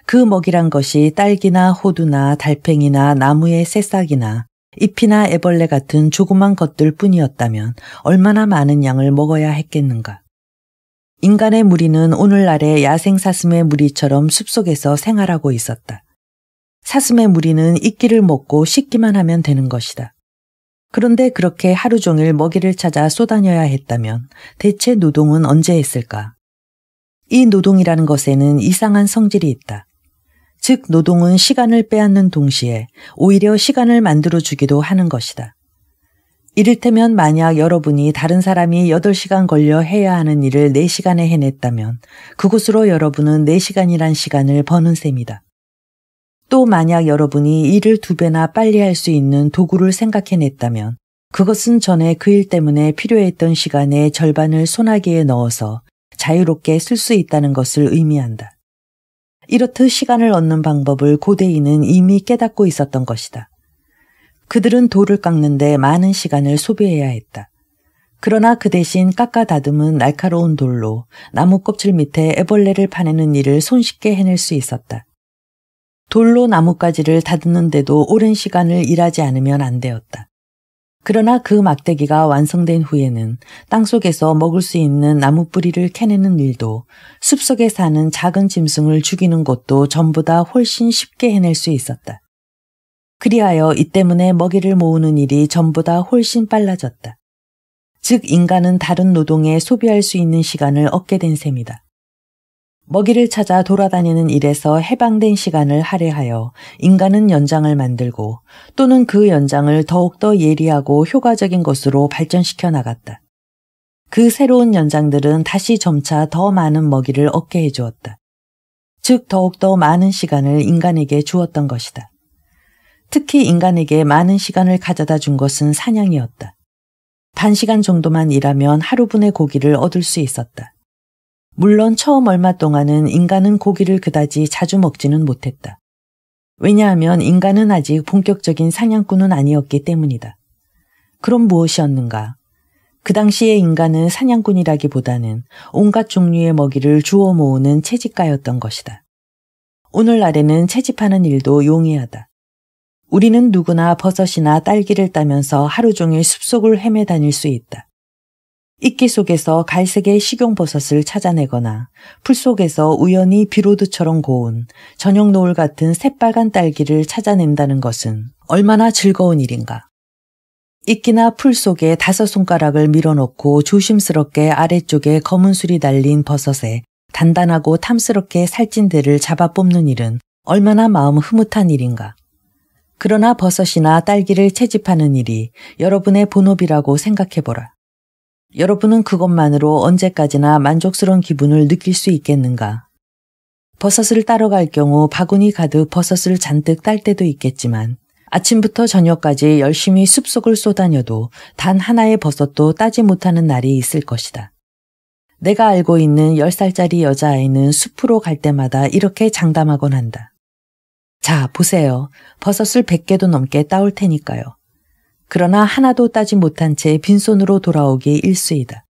그 먹이란 것이 딸기나 호두나 달팽이나 나무의 새싹이나 잎이나 애벌레 같은 조그만 것들 뿐이었다면 얼마나 많은 양을 먹어야 했겠는가. 인간의 무리는 오늘날의 야생 사슴의 무리처럼 숲속에서 생활하고 있었다. 사슴의 무리는 이끼를 먹고 씻기만 하면 되는 것이다. 그런데 그렇게 하루 종일 먹이를 찾아 쏘다녀야 했다면 대체 노동은 언제 했을까? 이 노동이라는 것에는 이상한 성질이 있다. 즉 노동은 시간을 빼앗는 동시에 오히려 시간을 만들어주기도 하는 것이다. 이를테면 만약 여러분이 다른 사람이 8시간 걸려 해야 하는 일을 4시간에 해냈다면 그곳으로 여러분은 4시간이란 시간을 버는 셈이다. 또 만약 여러분이 일을 2배나 빨리 할 수 있는 도구를 생각해냈다면 그것은 전에 그 일 때문에 필요했던 시간의 절반을 소나기에 넣어서 자유롭게 쓸 수 있다는 것을 의미한다. 이렇듯 시간을 얻는 방법을 고대인은 이미 깨닫고 있었던 것이다. 그들은 돌을 깎는데 많은 시간을 소비해야 했다. 그러나 그 대신 깎아 다듬은 날카로운 돌로 나무 껍질 밑에 애벌레를 파내는 일을 손쉽게 해낼 수 있었다. 돌로 나뭇가지를 다듬는데도 오랜 시간을 일하지 않으면 안 되었다. 그러나 그 막대기가 완성된 후에는 땅속에서 먹을 수 있는 나무 뿌리를 캐내는 일도 숲속에 사는 작은 짐승을 죽이는 것도 전보다 훨씬 쉽게 해낼 수 있었다. 그리하여 이 때문에 먹이를 모으는 일이 전보다 훨씬 빨라졌다. 즉 인간은 다른 노동에 소비할 수 있는 시간을 얻게 된 셈이다. 먹이를 찾아 돌아다니는 일에서 해방된 시간을 할애하여 인간은 연장을 만들고 또는 그 연장을 더욱더 예리하고 효과적인 것으로 발전시켜 나갔다. 그 새로운 연장들은 다시 점차 더 많은 먹이를 얻게 해주었다. 즉 더욱더 많은 시간을 인간에게 주었던 것이다. 특히 인간에게 많은 시간을 가져다 준 것은 사냥이었다. 반시간 정도만 일하면 하루분의 고기를 얻을 수 있었다. 물론 처음 얼마 동안은 인간은 고기를 그다지 자주 먹지는 못했다. 왜냐하면 인간은 아직 본격적인 사냥꾼은 아니었기 때문이다. 그럼 무엇이었는가? 그 당시의 인간은 사냥꾼이라기보다는 온갖 종류의 먹이를 주워 모으는 채집가였던 것이다. 오늘날에는 채집하는 일도 용이하다. 우리는 누구나 버섯이나 딸기를 따면서 하루 종일 숲속을 헤매 다닐 수 있다. 이끼 속에서 갈색의 식용버섯을 찾아내거나 풀 속에서 우연히 비로드처럼 고운 저녁 노을 같은 새빨간 딸기를 찾아낸다는 것은 얼마나 즐거운 일인가. 이끼나 풀 속에 5손가락을 밀어넣고 조심스럽게 아래쪽에 검은 술이 달린 버섯에 단단하고 탐스럽게 살찐 대를 잡아 뽑는 일은 얼마나 마음 흐뭇한 일인가. 그러나 버섯이나 딸기를 채집하는 일이 여러분의 본업이라고 생각해보라. 여러분은 그것만으로 언제까지나 만족스러운 기분을 느낄 수 있겠는가? 버섯을 따러 갈 경우 바구니 가득 버섯을 잔뜩 딸 때도 있겠지만 아침부터 저녁까지 열심히 숲속을 쏘다녀도 단 하나의 버섯도 따지 못하는 날이 있을 것이다. 내가 알고 있는 10살짜리 여자아이는 숲으로 갈 때마다 이렇게 장담하곤 한다. 자, 보세요. 버섯을 100개도 넘게 따올 테니까요. 그러나 하나도 따지 못한 채 빈손으로 돌아오기 일쑤이다.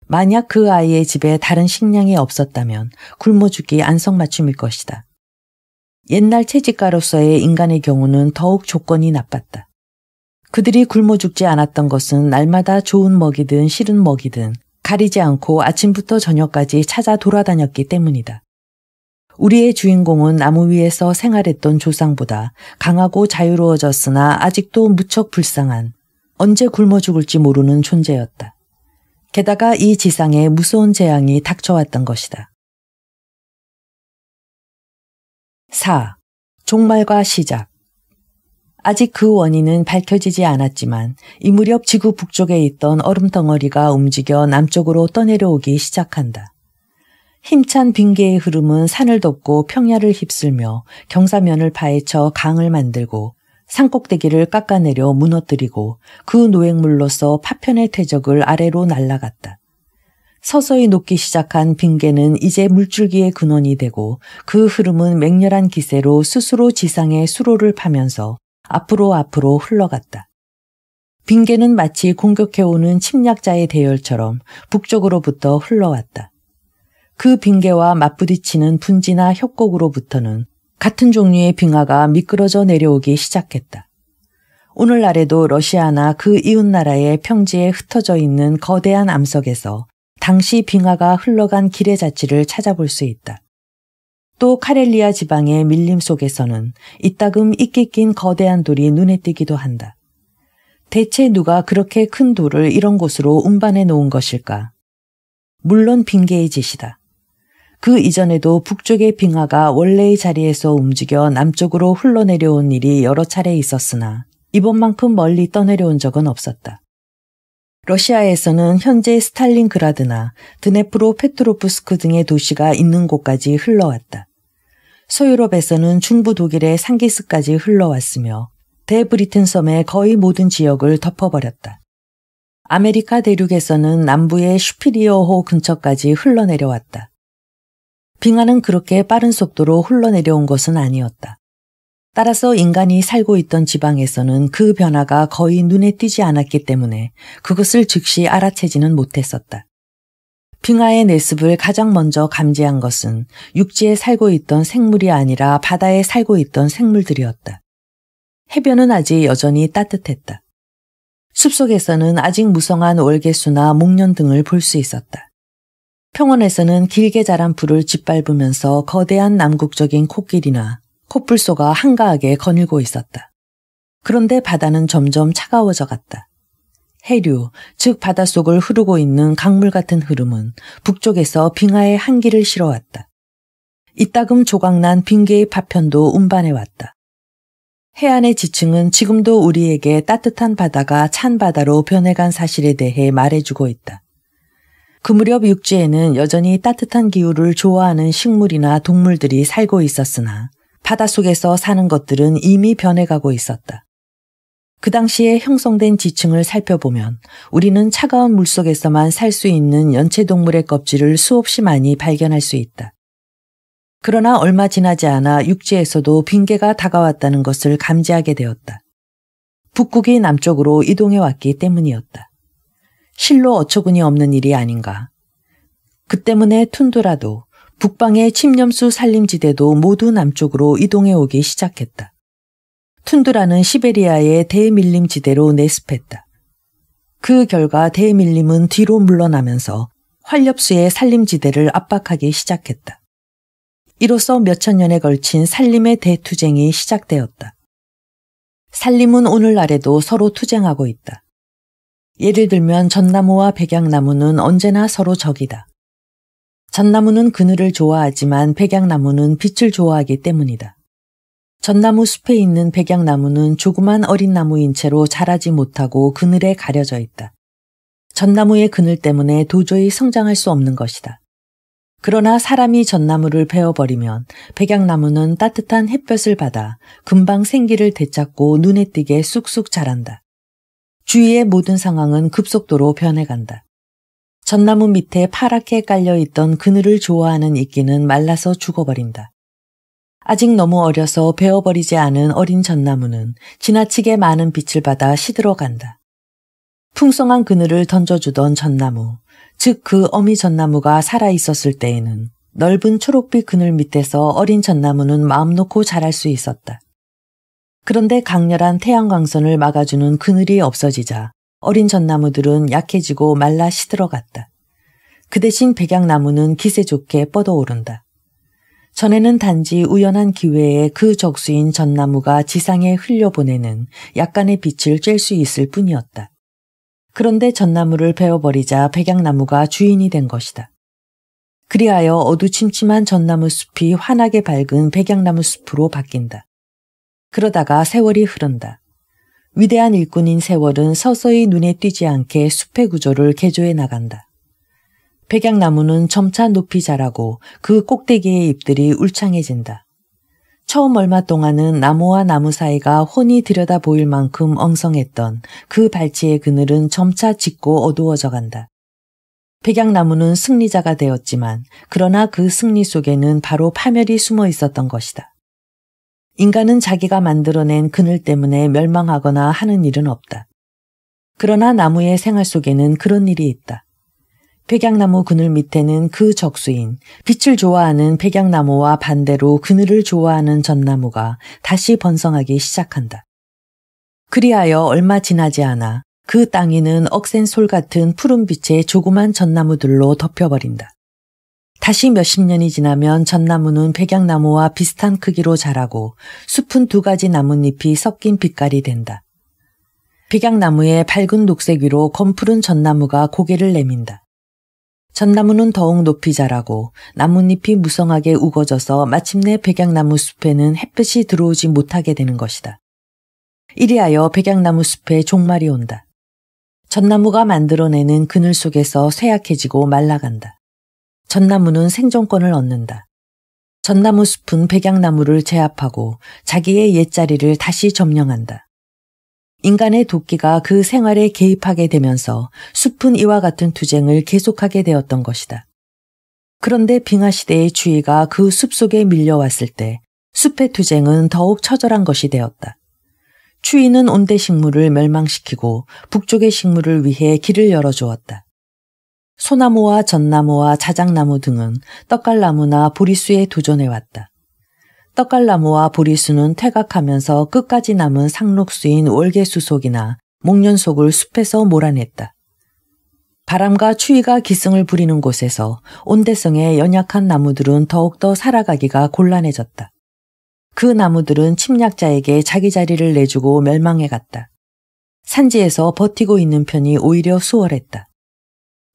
만약 그 아이의 집에 다른 식량이 없었다면 굶어 죽기 안성맞춤일 것이다. 옛날 채집가로서의 인간의 경우는 더욱 조건이 나빴다. 그들이 굶어 죽지 않았던 것은 날마다 좋은 먹이든 싫은 먹이든 가리지 않고 아침부터 저녁까지 찾아 돌아다녔기 때문이다. 우리의 주인공은 나무 위에서 생활했던 조상보다 강하고 자유로워졌으나 아직도 무척 불쌍한, 언제 굶어 죽을지 모르는 존재였다. 게다가 이 지상에 무서운 재앙이 닥쳐왔던 것이다. 4. 종말과 시작. 아직 그 원인은 밝혀지지 않았지만 이 무렵 지구 북쪽에 있던 얼음 덩어리가 움직여 남쪽으로 떠내려오기 시작한다. 힘찬 빙계의 흐름은 산을 덮고 평야를 휩쓸며 경사면을 파헤쳐 강을 만들고 산꼭대기를 깎아내려 무너뜨리고 그 노획물로서 파편의 퇴적을 아래로 날아갔다. 서서히 녹기 시작한 빙계는 이제 물줄기의 근원이 되고 그 흐름은 맹렬한 기세로 스스로 지상의 수로를 파면서 앞으로 흘러갔다. 빙계는 마치 공격해오는 침략자의 대열처럼 북쪽으로부터 흘러왔다. 그 빙계와 맞부딪히는 분지나 협곡으로부터는 같은 종류의 빙하가 미끄러져 내려오기 시작했다. 오늘날에도 러시아나 그 이웃나라의 평지에 흩어져 있는 거대한 암석에서 당시 빙하가 흘러간 길의 자취를 찾아볼 수 있다. 또 카렐리아 지방의 밀림 속에서는 이따금 이끼 낀 거대한 돌이 눈에 띄기도 한다. 대체 누가 그렇게 큰 돌을 이런 곳으로 운반해 놓은 것일까? 물론 빙계의 짓이다. 그 이전에도 북쪽의 빙하가 원래의 자리에서 움직여 남쪽으로 흘러내려온 일이 여러 차례 있었으나 이번만큼 멀리 떠내려온 적은 없었다. 러시아에서는 현재 스탈린그라드나 드네프로 페트로프스크 등의 도시가 있는 곳까지 흘러왔다. 서유럽에서는 중부 독일의 상기스까지 흘러왔으며 대브리튼 섬의 거의 모든 지역을 덮어버렸다. 아메리카 대륙에서는 남부의 슈피리어호 근처까지 흘러내려왔다. 빙하는 그렇게 빠른 속도로 흘러내려온 것은 아니었다. 따라서 인간이 살고 있던 지방에서는 그 변화가 거의 눈에 띄지 않았기 때문에 그것을 즉시 알아채지는 못했었다. 빙하의 내습을 가장 먼저 감지한 것은 육지에 살고 있던 생물이 아니라 바다에 살고 있던 생물들이었다. 해변은 아직 여전히 따뜻했다. 숲속에서는 아직 무성한 월계수나 목련 등을 볼 수 있었다. 평원에서는 길게 자란 풀을 짓밟으면서 거대한 남국적인 코끼리나 코뿔소가 한가하게 거닐고 있었다. 그런데 바다는 점점 차가워져 갔다. 해류, 즉 바닷속을 흐르고 있는 강물 같은 흐름은 북쪽에서 빙하에 한기를 실어왔다. 이따금 조각난 빙계의 파편도 운반해왔다. 해안의 지층은 지금도 우리에게 따뜻한 바다가 찬 바다로 변해간 사실에 대해 말해주고 있다. 그 무렵 육지에는 여전히 따뜻한 기후를 좋아하는 식물이나 동물들이 살고 있었으나 바닷속에서 사는 것들은 이미 변해가고 있었다. 그 당시에 형성된 지층을 살펴보면 우리는 차가운 물속에서만 살 수 있는 연체동물의 껍질을 수없이 많이 발견할 수 있다. 그러나 얼마 지나지 않아 육지에서도 빙계가 다가왔다는 것을 감지하게 되었다. 북극이 남쪽으로 이동해 왔기 때문이었다. 실로 어처구니 없는 일이 아닌가. 그 때문에 툰드라도 북방의 침염수 산림지대도 모두 남쪽으로 이동해 오기 시작했다. 툰드라는 시베리아의 대밀림지대로 내습했다. 그 결과 대밀림은 뒤로 물러나면서 활렵수의 산림지대를 압박하기 시작했다. 이로써 몇천 년에 걸친 산림의 대투쟁이 시작되었다. 산림은 오늘날에도 서로 투쟁하고 있다. 예를 들면 전나무와 백약나무는 언제나 서로 적이다. 전나무는 그늘을 좋아하지만 백약나무는 빛을 좋아하기 때문이다. 전나무 숲에 있는 백약나무는 조그만 어린 나무인 채로 자라지 못하고 그늘에 가려져 있다. 전나무의 그늘 때문에 도저히 성장할 수 없는 것이다. 그러나 사람이 전나무를 베어버리면 백약나무는 따뜻한 햇볕을 받아 금방 생기를 되찾고 눈에 띄게 쑥쑥 자란다. 주위의 모든 상황은 급속도로 변해간다. 전나무 밑에 파랗게 깔려있던 그늘을 좋아하는 이끼는 말라서 죽어버린다. 아직 너무 어려서 베어버리지 않은 어린 전나무는 지나치게 많은 빛을 받아 시들어간다. 풍성한 그늘을 던져주던 전나무, 즉 그 어미 전나무가 살아있었을 때에는 넓은 초록빛 그늘 밑에서 어린 전나무는 마음 놓고 자랄 수 있었다. 그런데 강렬한 태양광선을 막아주는 그늘이 없어지자 어린 전나무들은 약해지고 말라 시들어갔다. 그 대신 백약나무는 기세 좋게 뻗어오른다. 전에는 단지 우연한 기회에 그 적수인 전나무가 지상에 흘려보내는 약간의 빛을 쬐을 수 있을 뿐이었다. 그런데 전나무를 베어버리자 백약나무가 주인이 된 것이다. 그리하여 어두침침한 전나무 숲이 환하게 밝은 백약나무 숲으로 바뀐다. 그러다가 세월이 흐른다. 위대한 일꾼인 세월은 서서히 눈에 띄지 않게 숲의 구조를 개조해 나간다. 백약나무는 점차 높이 자라고 그 꼭대기의 잎들이 울창해진다. 처음 얼마 동안은 나무와 나무 사이가 훤히 들여다 보일 만큼 엉성했던 그 발치의 그늘은 점차 짙고 어두워져 간다. 백약나무는 승리자가 되었지만 그러나 그 승리 속에는 바로 파멸이 숨어 있었던 것이다. 인간은 자기가 만들어낸 그늘 때문에 멸망하거나 하는 일은 없다. 그러나 나무의 생활 속에는 그런 일이 있다. 백약나무 그늘 밑에는 그 적수인 빛을 좋아하는 백약나무와 반대로 그늘을 좋아하는 전나무가 다시 번성하기 시작한다. 그리하여 얼마 지나지 않아 그 땅위는 억센 솔 같은 푸른 빛의 조그만 전나무들로 덮여버린다. 다시 몇십 년이 지나면 전나무는 백약나무와 비슷한 크기로 자라고 숲은 두 가지 나뭇잎이 섞인 빛깔이 된다. 백약나무의 밝은 녹색 위로 검푸른 전나무가 고개를 내민다. 전나무는 더욱 높이 자라고 나뭇잎이 무성하게 우거져서 마침내 백약나무 숲에는 햇빛이 들어오지 못하게 되는 것이다. 이리하여 백약나무 숲에 종말이 온다. 전나무가 만들어내는 그늘 속에서 쇠약해지고 말라간다. 전나무는 생존권을 얻는다. 전나무 숲은 백약나무를 제압하고 자기의 옛자리를 다시 점령한다. 인간의 도끼가 그 생활에 개입하게 되면서 숲은 이와 같은 투쟁을 계속하게 되었던 것이다. 그런데 빙하시대의 추위가 그 숲속에 밀려왔을 때 숲의 투쟁은 더욱 처절한 것이 되었다. 추위는 온대 식물을 멸망시키고 북쪽의 식물을 위해 길을 열어주었다. 소나무와 전나무와 자작나무 등은 떡갈나무나 보리수에 도전해왔다. 떡갈나무와 보리수는 퇴각하면서 끝까지 남은 상록수인 월계수속이나 목련속을 숲에서 몰아냈다. 바람과 추위가 기승을 부리는 곳에서 온대성에 연약한 나무들은 더욱더 살아가기가 곤란해졌다. 그 나무들은 침략자에게 자기 자리를 내주고 멸망해갔다. 산지에서 버티고 있는 편이 오히려 수월했다.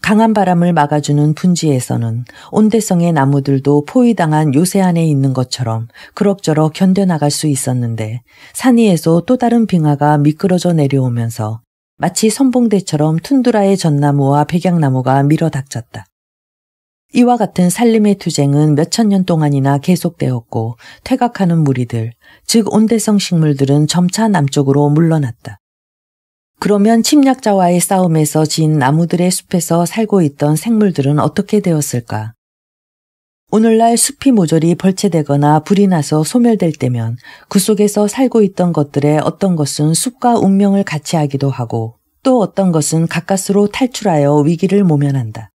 강한 바람을 막아주는 분지에서는 온대성의 나무들도 포위당한 요새 안에 있는 것처럼 그럭저럭 견뎌나갈 수 있었는데 산 위에서 또 다른 빙하가 미끄러져 내려오면서 마치 선봉대처럼 툰드라의 전나무와 백약나무가 밀어닥쳤다. 이와 같은 산림의 투쟁은 몇천 년 동안이나 계속되었고 퇴각하는 무리들, 즉 온대성 식물들은 점차 남쪽으로 물러났다. 그러면 침략자와의 싸움에서 진 나무들의 숲에서 살고 있던 생물들은 어떻게 되었을까? 오늘날 숲이 모조리 벌채되거나 불이 나서 소멸될 때면 그 속에서 살고 있던 것들의 어떤 것은 숲과 운명을 같이 하기도 하고 또 어떤 것은 가까스로 탈출하여 위기를 모면한다.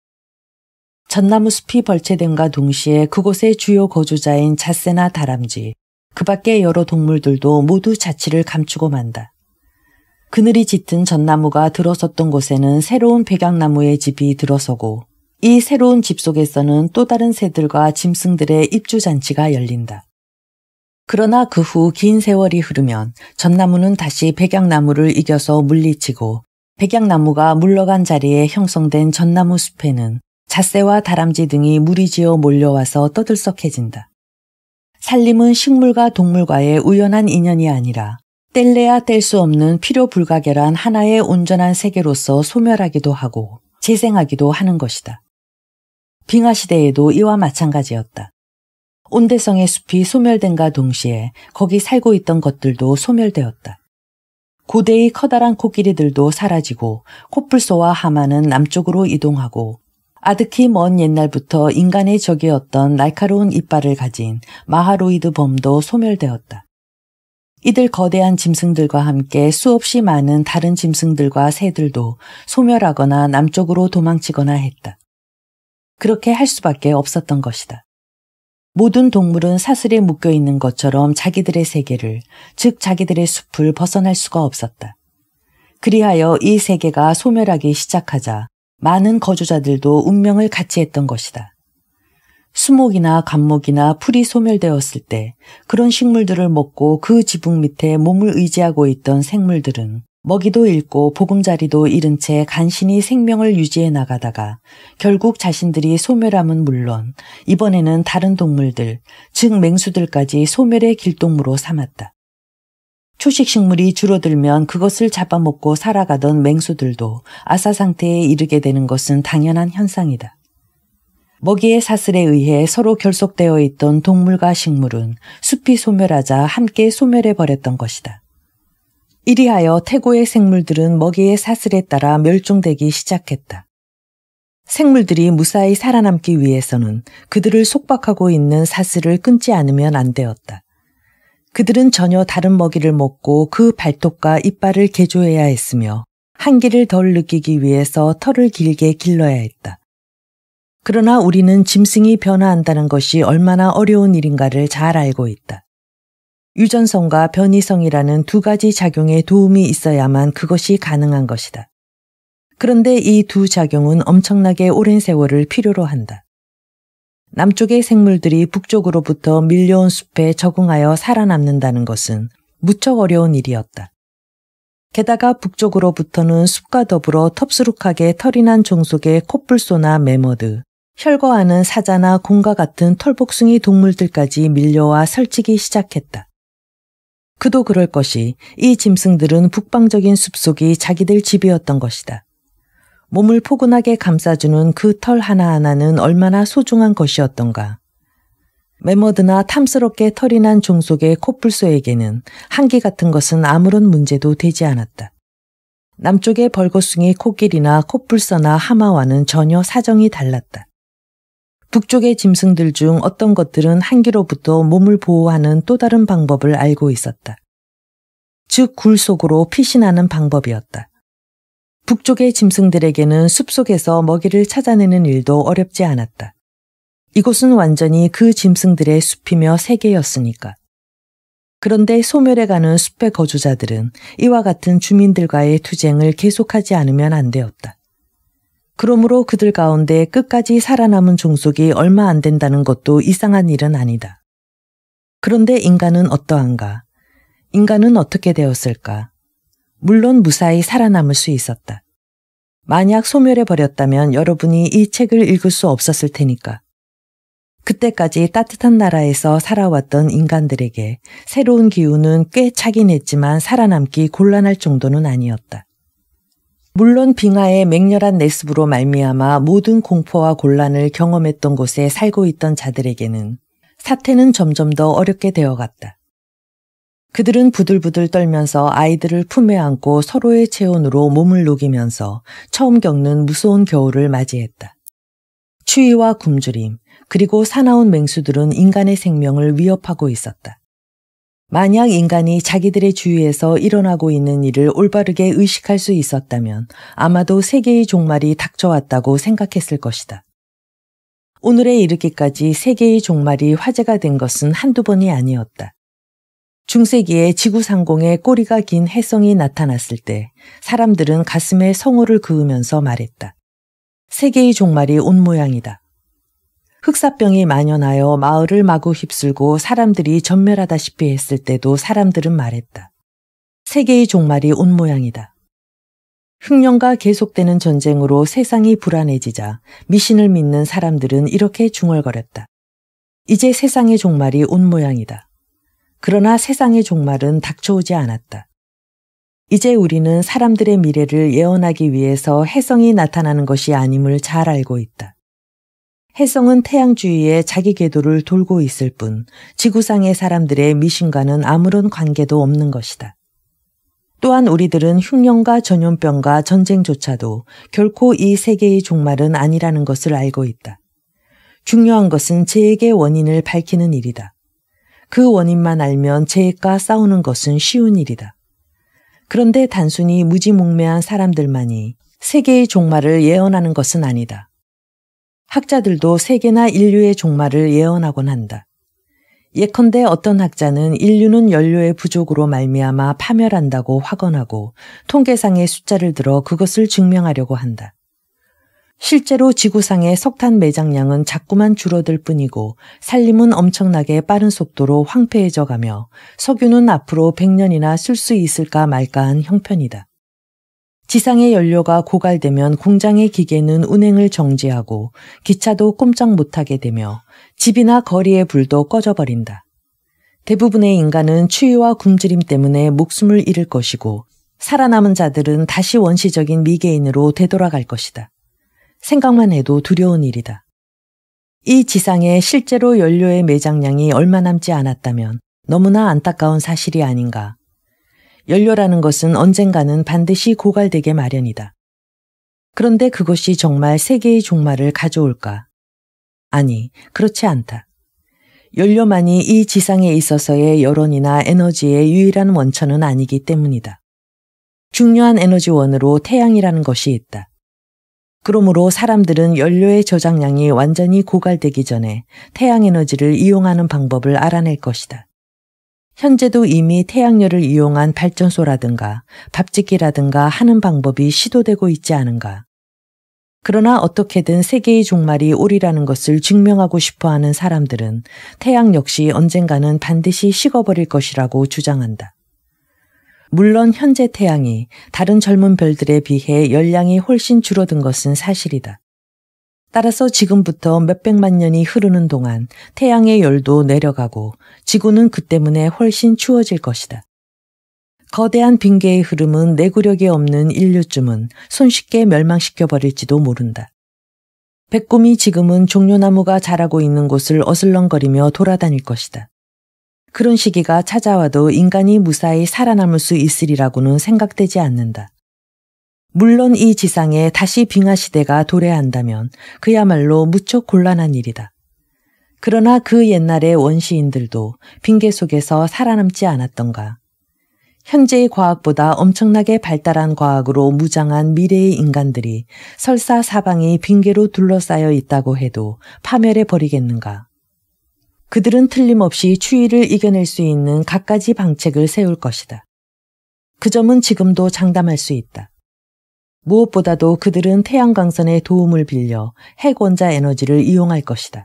전나무 숲이 벌채됨과 동시에 그곳의 주요 거주자인 잣새나 다람쥐, 그 밖의 여러 동물들도 모두 자취를 감추고 만다. 그늘이 짙은 전나무가 들어섰던 곳에는 새로운 백약나무의 집이 들어서고 이 새로운 집 속에서는 또 다른 새들과 짐승들의 입주잔치가 열린다. 그러나 그 후 긴 세월이 흐르면 전나무는 다시 백약나무를 이겨서 물리치고 백약나무가 물러간 자리에 형성된 전나무 숲에는 잣새와 다람쥐 등이 무리지어 몰려와서 떠들썩해진다. 산림은 식물과 동물과의 우연한 인연이 아니라 뗄래야 뗄 수 없는 필요 불가결한 하나의 온전한 세계로서 소멸하기도 하고 재생하기도 하는 것이다. 빙하시대에도 이와 마찬가지였다. 온대성의 숲이 소멸된과 동시에 거기 살고 있던 것들도 소멸되었다. 고대의 커다란 코끼리들도 사라지고 코뿔소와 하마는 남쪽으로 이동하고 아득히 먼 옛날부터 인간의 적이었던 날카로운 이빨을 가진 마하로이드 범도 소멸되었다. 이들 거대한 짐승들과 함께 수없이 많은 다른 짐승들과 새들도 소멸하거나 남쪽으로 도망치거나 했다. 그렇게 할 수밖에 없었던 것이다. 모든 동물은 사슬에 묶여 있는 것처럼 자기들의 세계를, 즉 자기들의 숲을 벗어날 수가 없었다. 그리하여 이 세계가 소멸하기 시작하자 많은 거주자들도 운명을 같이 했던 것이다. 수목이나 감목이나 풀이 소멸되었을 때 그런 식물들을 먹고 그 지붕 밑에 몸을 의지하고 있던 생물들은 먹이도 잃고 보금자리도 잃은 채 간신히 생명을 유지해 나가다가 결국 자신들이 소멸함은 물론 이번에는 다른 동물들, 즉 맹수들까지 소멸의 길동무로 삼았다. 초식식물이 줄어들면 그것을 잡아먹고 살아가던 맹수들도 아사 상태에 이르게 되는 것은 당연한 현상이다. 먹이의 사슬에 의해 서로 결속되어 있던 동물과 식물은 숲이 소멸하자 함께 소멸해버렸던 것이다. 이리하여 태고의 생물들은 먹이의 사슬에 따라 멸종되기 시작했다. 생물들이 무사히 살아남기 위해서는 그들을 속박하고 있는 사슬을 끊지 않으면 안 되었다. 그들은 전혀 다른 먹이를 먹고 그 발톱과 이빨을 개조해야 했으며 한기를 덜 느끼기 위해서 털을 길게 길러야 했다. 그러나 우리는 짐승이 변화한다는 것이 얼마나 어려운 일인가를 잘 알고 있다. 유전성과 변이성이라는 두 가지 작용에 도움이 있어야만 그것이 가능한 것이다. 그런데 이 두 작용은 엄청나게 오랜 세월을 필요로 한다. 남쪽의 생물들이 북쪽으로부터 밀려온 숲에 적응하여 살아남는다는 것은 무척 어려운 일이었다. 게다가 북쪽으로부터는 숲과 더불어 텁수룩하게 털이 난 종속의 코뿔소나 매머드, 혈거하는 사자나 곰과 같은 털복숭이 동물들까지 밀려와 설치기 시작했다. 그도 그럴 것이 이 짐승들은 북방적인 숲속이 자기들 집이었던 것이다. 몸을 포근하게 감싸주는 그 털 하나하나는 얼마나 소중한 것이었던가. 매머드나 탐스럽게 털이 난 종속의 코뿔소에게는 한기 같은 것은 아무런 문제도 되지 않았다. 남쪽의 벌거숭이 코끼리나 코뿔소나 하마와는 전혀 사정이 달랐다. 북쪽의 짐승들 중 어떤 것들은 한기로부터 몸을 보호하는 또 다른 방법을 알고 있었다. 즉 굴 속으로 피신하는 방법이었다. 북쪽의 짐승들에게는 숲속에서 먹이를 찾아내는 일도 어렵지 않았다. 이곳은 완전히 그 짐승들의 숲이며 세계였으니까. 그런데 소멸해가는 숲의 거주자들은 이와 같은 주민들과의 투쟁을 계속하지 않으면 안 되었다. 그러므로 그들 가운데 끝까지 살아남은 종속이 얼마 안 된다는 것도 이상한 일은 아니다. 그런데 인간은 어떠한가? 인간은 어떻게 되었을까? 물론 무사히 살아남을 수 있었다. 만약 소멸해버렸다면 여러분이 이 책을 읽을 수 없었을 테니까. 그때까지 따뜻한 나라에서 살아왔던 인간들에게 새로운 기후는 꽤 차긴 했지만 살아남기 곤란할 정도는 아니었다. 물론 빙하의 맹렬한 내습으로 말미암아 모든 공포와 곤란을 경험했던 곳에 살고 있던 자들에게는 사태는 점점 더 어렵게 되어갔다. 그들은 부들부들 떨면서 아이들을 품에 안고 서로의 체온으로 몸을 녹이면서 처음 겪는 무서운 겨울을 맞이했다. 추위와 굶주림, 그리고 사나운 맹수들은 인간의 생명을 위협하고 있었다. 만약 인간이 자기들의 주위에서 일어나고 있는 일을 올바르게 의식할 수 있었다면 아마도 세계의 종말이 닥쳐왔다고 생각했을 것이다. 오늘에 이르기까지 세계의 종말이 화제가 된 것은 한두 번이 아니었다. 중세기에 지구 상공에 꼬리가 긴 혜성이 나타났을 때 사람들은 가슴에 성호를 그으면서 말했다. 세계의 종말이 온 모양이다. 흑사병이 만연하여 마을을 마구 휩쓸고 사람들이 전멸하다시피 했을 때도 사람들은 말했다. 세계의 종말이 온 모양이다. 흉년과 계속되는 전쟁으로 세상이 불안해지자 미신을 믿는 사람들은 이렇게 중얼거렸다. 이제 세상의 종말이 온 모양이다. 그러나 세상의 종말은 닥쳐오지 않았다. 이제 우리는 사람들의 미래를 예언하기 위해서 혜성이 나타나는 것이 아님을 잘 알고 있다. 혜성은 태양 주위에 자기 궤도를 돌고 있을 뿐 지구상의 사람들의 미신과는 아무런 관계도 없는 것이다. 또한 우리들은 흉년과 전염병과 전쟁조차도 결코 이 세계의 종말은 아니라는 것을 알고 있다. 중요한 것은 죄악의 원인을 밝히는 일이다. 그 원인만 알면 죄악과 싸우는 것은 쉬운 일이다. 그런데 단순히 무지몽매한 사람들만이 세계의 종말을 예언하는 것은 아니다. 학자들도 세계나 인류의 종말을 예언하곤 한다. 예컨대 어떤 학자는 인류는 연료의 부족으로 말미암아 파멸한다고 확언하고 통계상의 숫자를 들어 그것을 증명하려고 한다. 실제로 지구상의 석탄 매장량은 자꾸만 줄어들 뿐이고 산림은 엄청나게 빠른 속도로 황폐해져 가며 석유는 앞으로 100년이나 쓸 수 있을까 말까한 형편이다. 지상의 연료가 고갈되면 공장의 기계는 운행을 정지하고 기차도 꼼짝 못하게 되며 집이나 거리의 불도 꺼져버린다. 대부분의 인간은 추위와 굶주림 때문에 목숨을 잃을 것이고 살아남은 자들은 다시 원시적인 미개인으로 되돌아갈 것이다. 생각만 해도 두려운 일이다. 이 지상에 실제로 연료의 매장량이 얼마 남지 않았다면 너무나 안타까운 사실이 아닌가. 연료라는 것은 언젠가는 반드시 고갈되게 마련이다. 그런데 그것이 정말 세계의 종말을 가져올까? 아니, 그렇지 않다. 연료만이 이 지상에 있어서의 여론이나 에너지의 유일한 원천은 아니기 때문이다. 중요한 에너지원으로 태양이라는 것이 있다. 그러므로 사람들은 연료의 저장량이 완전히 고갈되기 전에 태양 에너지를 이용하는 방법을 알아낼 것이다. 현재도 이미 태양열을 이용한 발전소라든가 밥짓기라든가 하는 방법이 시도되고 있지 않은가. 그러나 어떻게든 세계의 종말이 오리라는 것을 증명하고 싶어하는 사람들은 태양 역시 언젠가는 반드시 식어버릴 것이라고 주장한다. 물론 현재 태양이 다른 젊은 별들에 비해 열량이 훨씬 줄어든 것은 사실이다. 따라서 지금부터 몇백만 년이 흐르는 동안 태양의 열도 내려가고 지구는 그 때문에 훨씬 추워질 것이다. 거대한 빙계의 흐름은 내구력이 없는 인류쯤은 손쉽게 멸망시켜버릴지도 모른다. 백곰이 지금은 종려나무가 자라고 있는 곳을 어슬렁거리며 돌아다닐 것이다. 그런 시기가 찾아와도 인간이 무사히 살아남을 수 있으리라고는 생각되지 않는다. 물론 이 지상에 다시 빙하 시대가 도래한다면 그야말로 무척 곤란한 일이다. 그러나 그 옛날의 원시인들도 빙계 속에서 살아남지 않았던가. 현재의 과학보다 엄청나게 발달한 과학으로 무장한 미래의 인간들이 설사 사방이 빙계로 둘러싸여 있다고 해도 파멸해 버리겠는가. 그들은 틀림없이 추위를 이겨낼 수 있는 갖가지 방책을 세울 것이다. 그 점은 지금도 장담할 수 있다. 무엇보다도 그들은 태양광선의 도움을 빌려 핵원자 에너지를 이용할 것이다.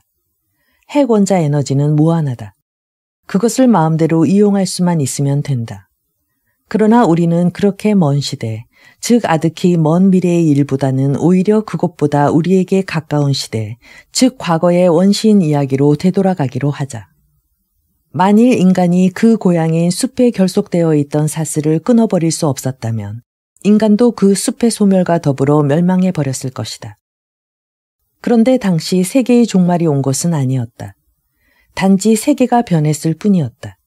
핵원자 에너지는 무한하다. 그것을 마음대로 이용할 수만 있으면 된다. 그러나 우리는 그렇게 먼 시대, 즉 아득히 먼 미래의 일보다는 오히려 그것보다 우리에게 가까운 시대, 즉 과거의 원시인 이야기로 되돌아가기로 하자. 만일 인간이 그 고향인 숲에 결속되어 있던 사슬을 끊어버릴 수 없었다면 인간도 그 숲의 소멸과 더불어 멸망해 버렸을 것이다. 그런데 당시 세계의 종말이 온 것은 아니었다. 단지 세계가 변했을 뿐이었다.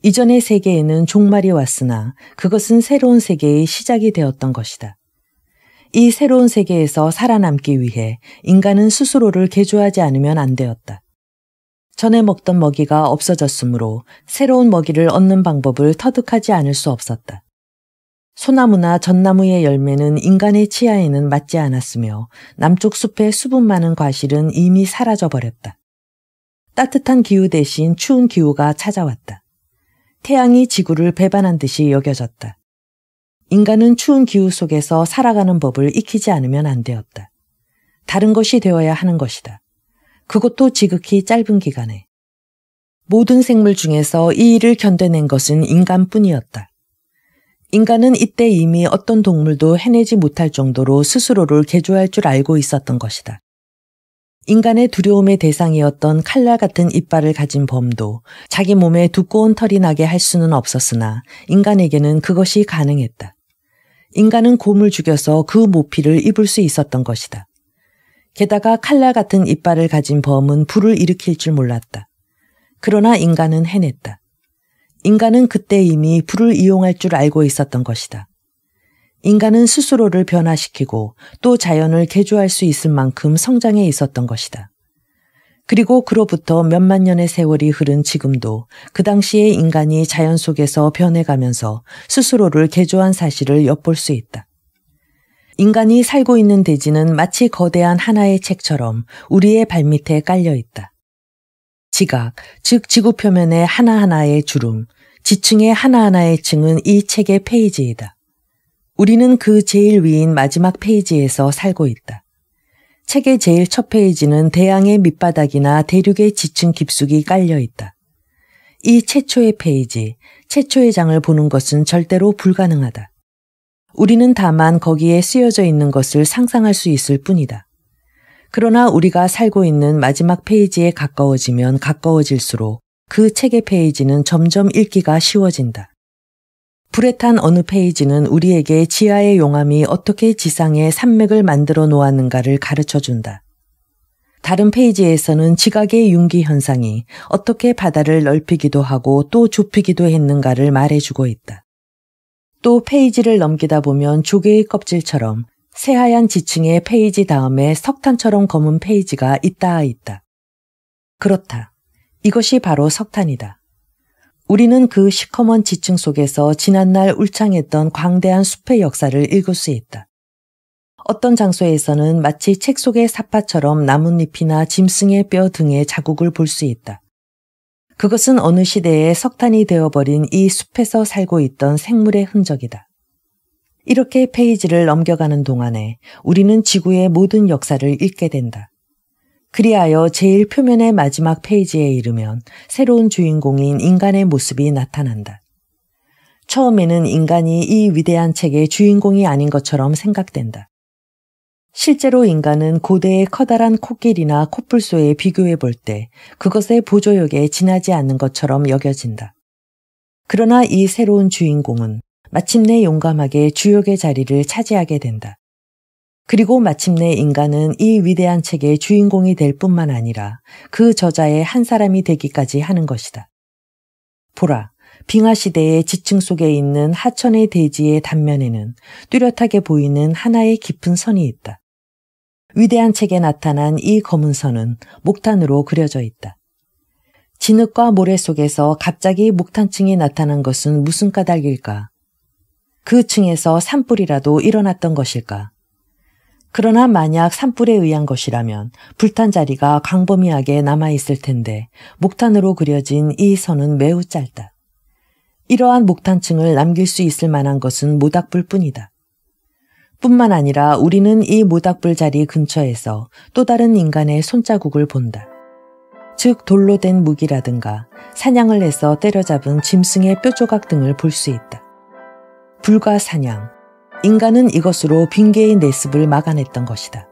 이전의 세계에는 종말이 왔으나 그것은 새로운 세계의 시작이 되었던 것이다. 이 새로운 세계에서 살아남기 위해 인간은 스스로를 개조하지 않으면 안 되었다. 전에 먹던 먹이가 없어졌으므로 새로운 먹이를 얻는 방법을 터득하지 않을 수 없었다. 소나무나 전나무의 열매는 인간의 치아에는 맞지 않았으며 남쪽 숲의 수분 많은 과실은 이미 사라져버렸다. 따뜻한 기후 대신 추운 기후가 찾아왔다. 태양이 지구를 배반한 듯이 여겨졌다. 인간은 추운 기후 속에서 살아가는 법을 익히지 않으면 안 되었다. 다른 것이 되어야 하는 것이다. 그것도 지극히 짧은 기간에. 모든 생물 중에서 이 일을 견뎌낸 것은 인간뿐이었다. 인간은 이때 이미 어떤 동물도 해내지 못할 정도로 스스로를 개조할 줄 알고 있었던 것이다. 인간의 두려움의 대상이었던 칼날 같은 이빨을 가진 범도 자기 몸에 두꺼운 털이 나게 할 수는 없었으나 인간에게는 그것이 가능했다. 인간은 곰을 죽여서 그 모피를 입을 수 있었던 것이다. 게다가 칼날 같은 이빨을 가진 범은 불을 일으킬 줄 몰랐다. 그러나 인간은 해냈다. 인간은 그때 이미 불을 이용할 줄 알고 있었던 것이다. 인간은 스스로를 변화시키고 또 자연을 개조할 수 있을 만큼 성장해 있었던 것이다. 그리고 그로부터 몇만 년의 세월이 흐른 지금도 그 당시의 인간이 자연 속에서 변해가면서 스스로를 개조한 사실을 엿볼 수 있다. 인간이 살고 있는 대지는 마치 거대한 하나의 책처럼 우리의 발밑에 깔려 있다. 지각, 즉 지구 표면의 하나하나의 주름, 지층의 하나하나의 층은 이 책의 페이지이다. 우리는 그 제일 위인 마지막 페이지에서 살고 있다. 책의 제일 첫 페이지는 대양의 밑바닥이나 대륙의 지층 깊숙이 깔려 있다. 이 최초의 페이지, 최초의 장을 보는 것은 절대로 불가능하다. 우리는 다만 거기에 쓰여져 있는 것을 상상할 수 있을 뿐이다. 그러나 우리가 살고 있는 마지막 페이지에 가까워지면 가까워질수록 그 책의 페이지는 점점 읽기가 쉬워진다. 불에 탄 어느 페이지는 우리에게 지하의 용암이 어떻게 지상에 산맥을 만들어 놓았는가를 가르쳐준다. 다른 페이지에서는 지각의 융기 현상이 어떻게 바다를 넓히기도 하고 또 좁히기도 했는가를 말해주고 있다. 또 페이지를 넘기다 보면 조개의 껍질처럼 새하얀 지층의 페이지 다음에 석탄처럼 검은 페이지가 있다. 그렇다. 이것이 바로 석탄이다. 우리는 그 시커먼 지층 속에서 지난날 울창했던 광대한 숲의 역사를 읽을 수 있다. 어떤 장소에서는 마치 책 속의 사파처럼 나뭇잎이나 짐승의 뼈 등의 자국을 볼 수 있다. 그것은 어느 시대에 석탄이 되어버린 이 숲에서 살고 있던 생물의 흔적이다. 이렇게 페이지를 넘겨가는 동안에 우리는 지구의 모든 역사를 읽게 된다. 그리하여 제일 표면의 마지막 페이지에 이르면 새로운 주인공인 인간의 모습이 나타난다. 처음에는 인간이 이 위대한 책의 주인공이 아닌 것처럼 생각된다. 실제로 인간은 고대의 커다란 코끼리나 코뿔소에 비교해 볼 때 그것의 보조역에 지나지 않는 것처럼 여겨진다. 그러나 이 새로운 주인공은 마침내 용감하게 주역의 자리를 차지하게 된다. 그리고 마침내 인간은 이 위대한 책의 주인공이 될 뿐만 아니라 그 저자의 한 사람이 되기까지 하는 것이다. 보라, 빙하시대의 지층 속에 있는 하천의 대지의 단면에는 뚜렷하게 보이는 하나의 깊은 선이 있다. 위대한 책에 나타난 이 검은 선은 목탄으로 그려져 있다. 진흙과 모래 속에서 갑자기 목탄층이 나타난 것은 무슨 까닭일까? 그 층에서 산불이라도 일어났던 것일까? 그러나 만약 산불에 의한 것이라면 불탄 자리가 광범위하게 남아있을 텐데 목탄으로 그려진 이 선은 매우 짧다. 이러한 목탄층을 남길 수 있을 만한 것은 모닥불 뿐이다. 뿐만 아니라 우리는 이 모닥불 자리 근처에서 또 다른 인간의 손자국을 본다. 즉 돌로 된 무기라든가 사냥을 해서 때려잡은 짐승의 뼈조각 등을 볼 수 있다. 불과 사냥, 인간은 이것으로 빙계의 내습을 막아냈던 것이다.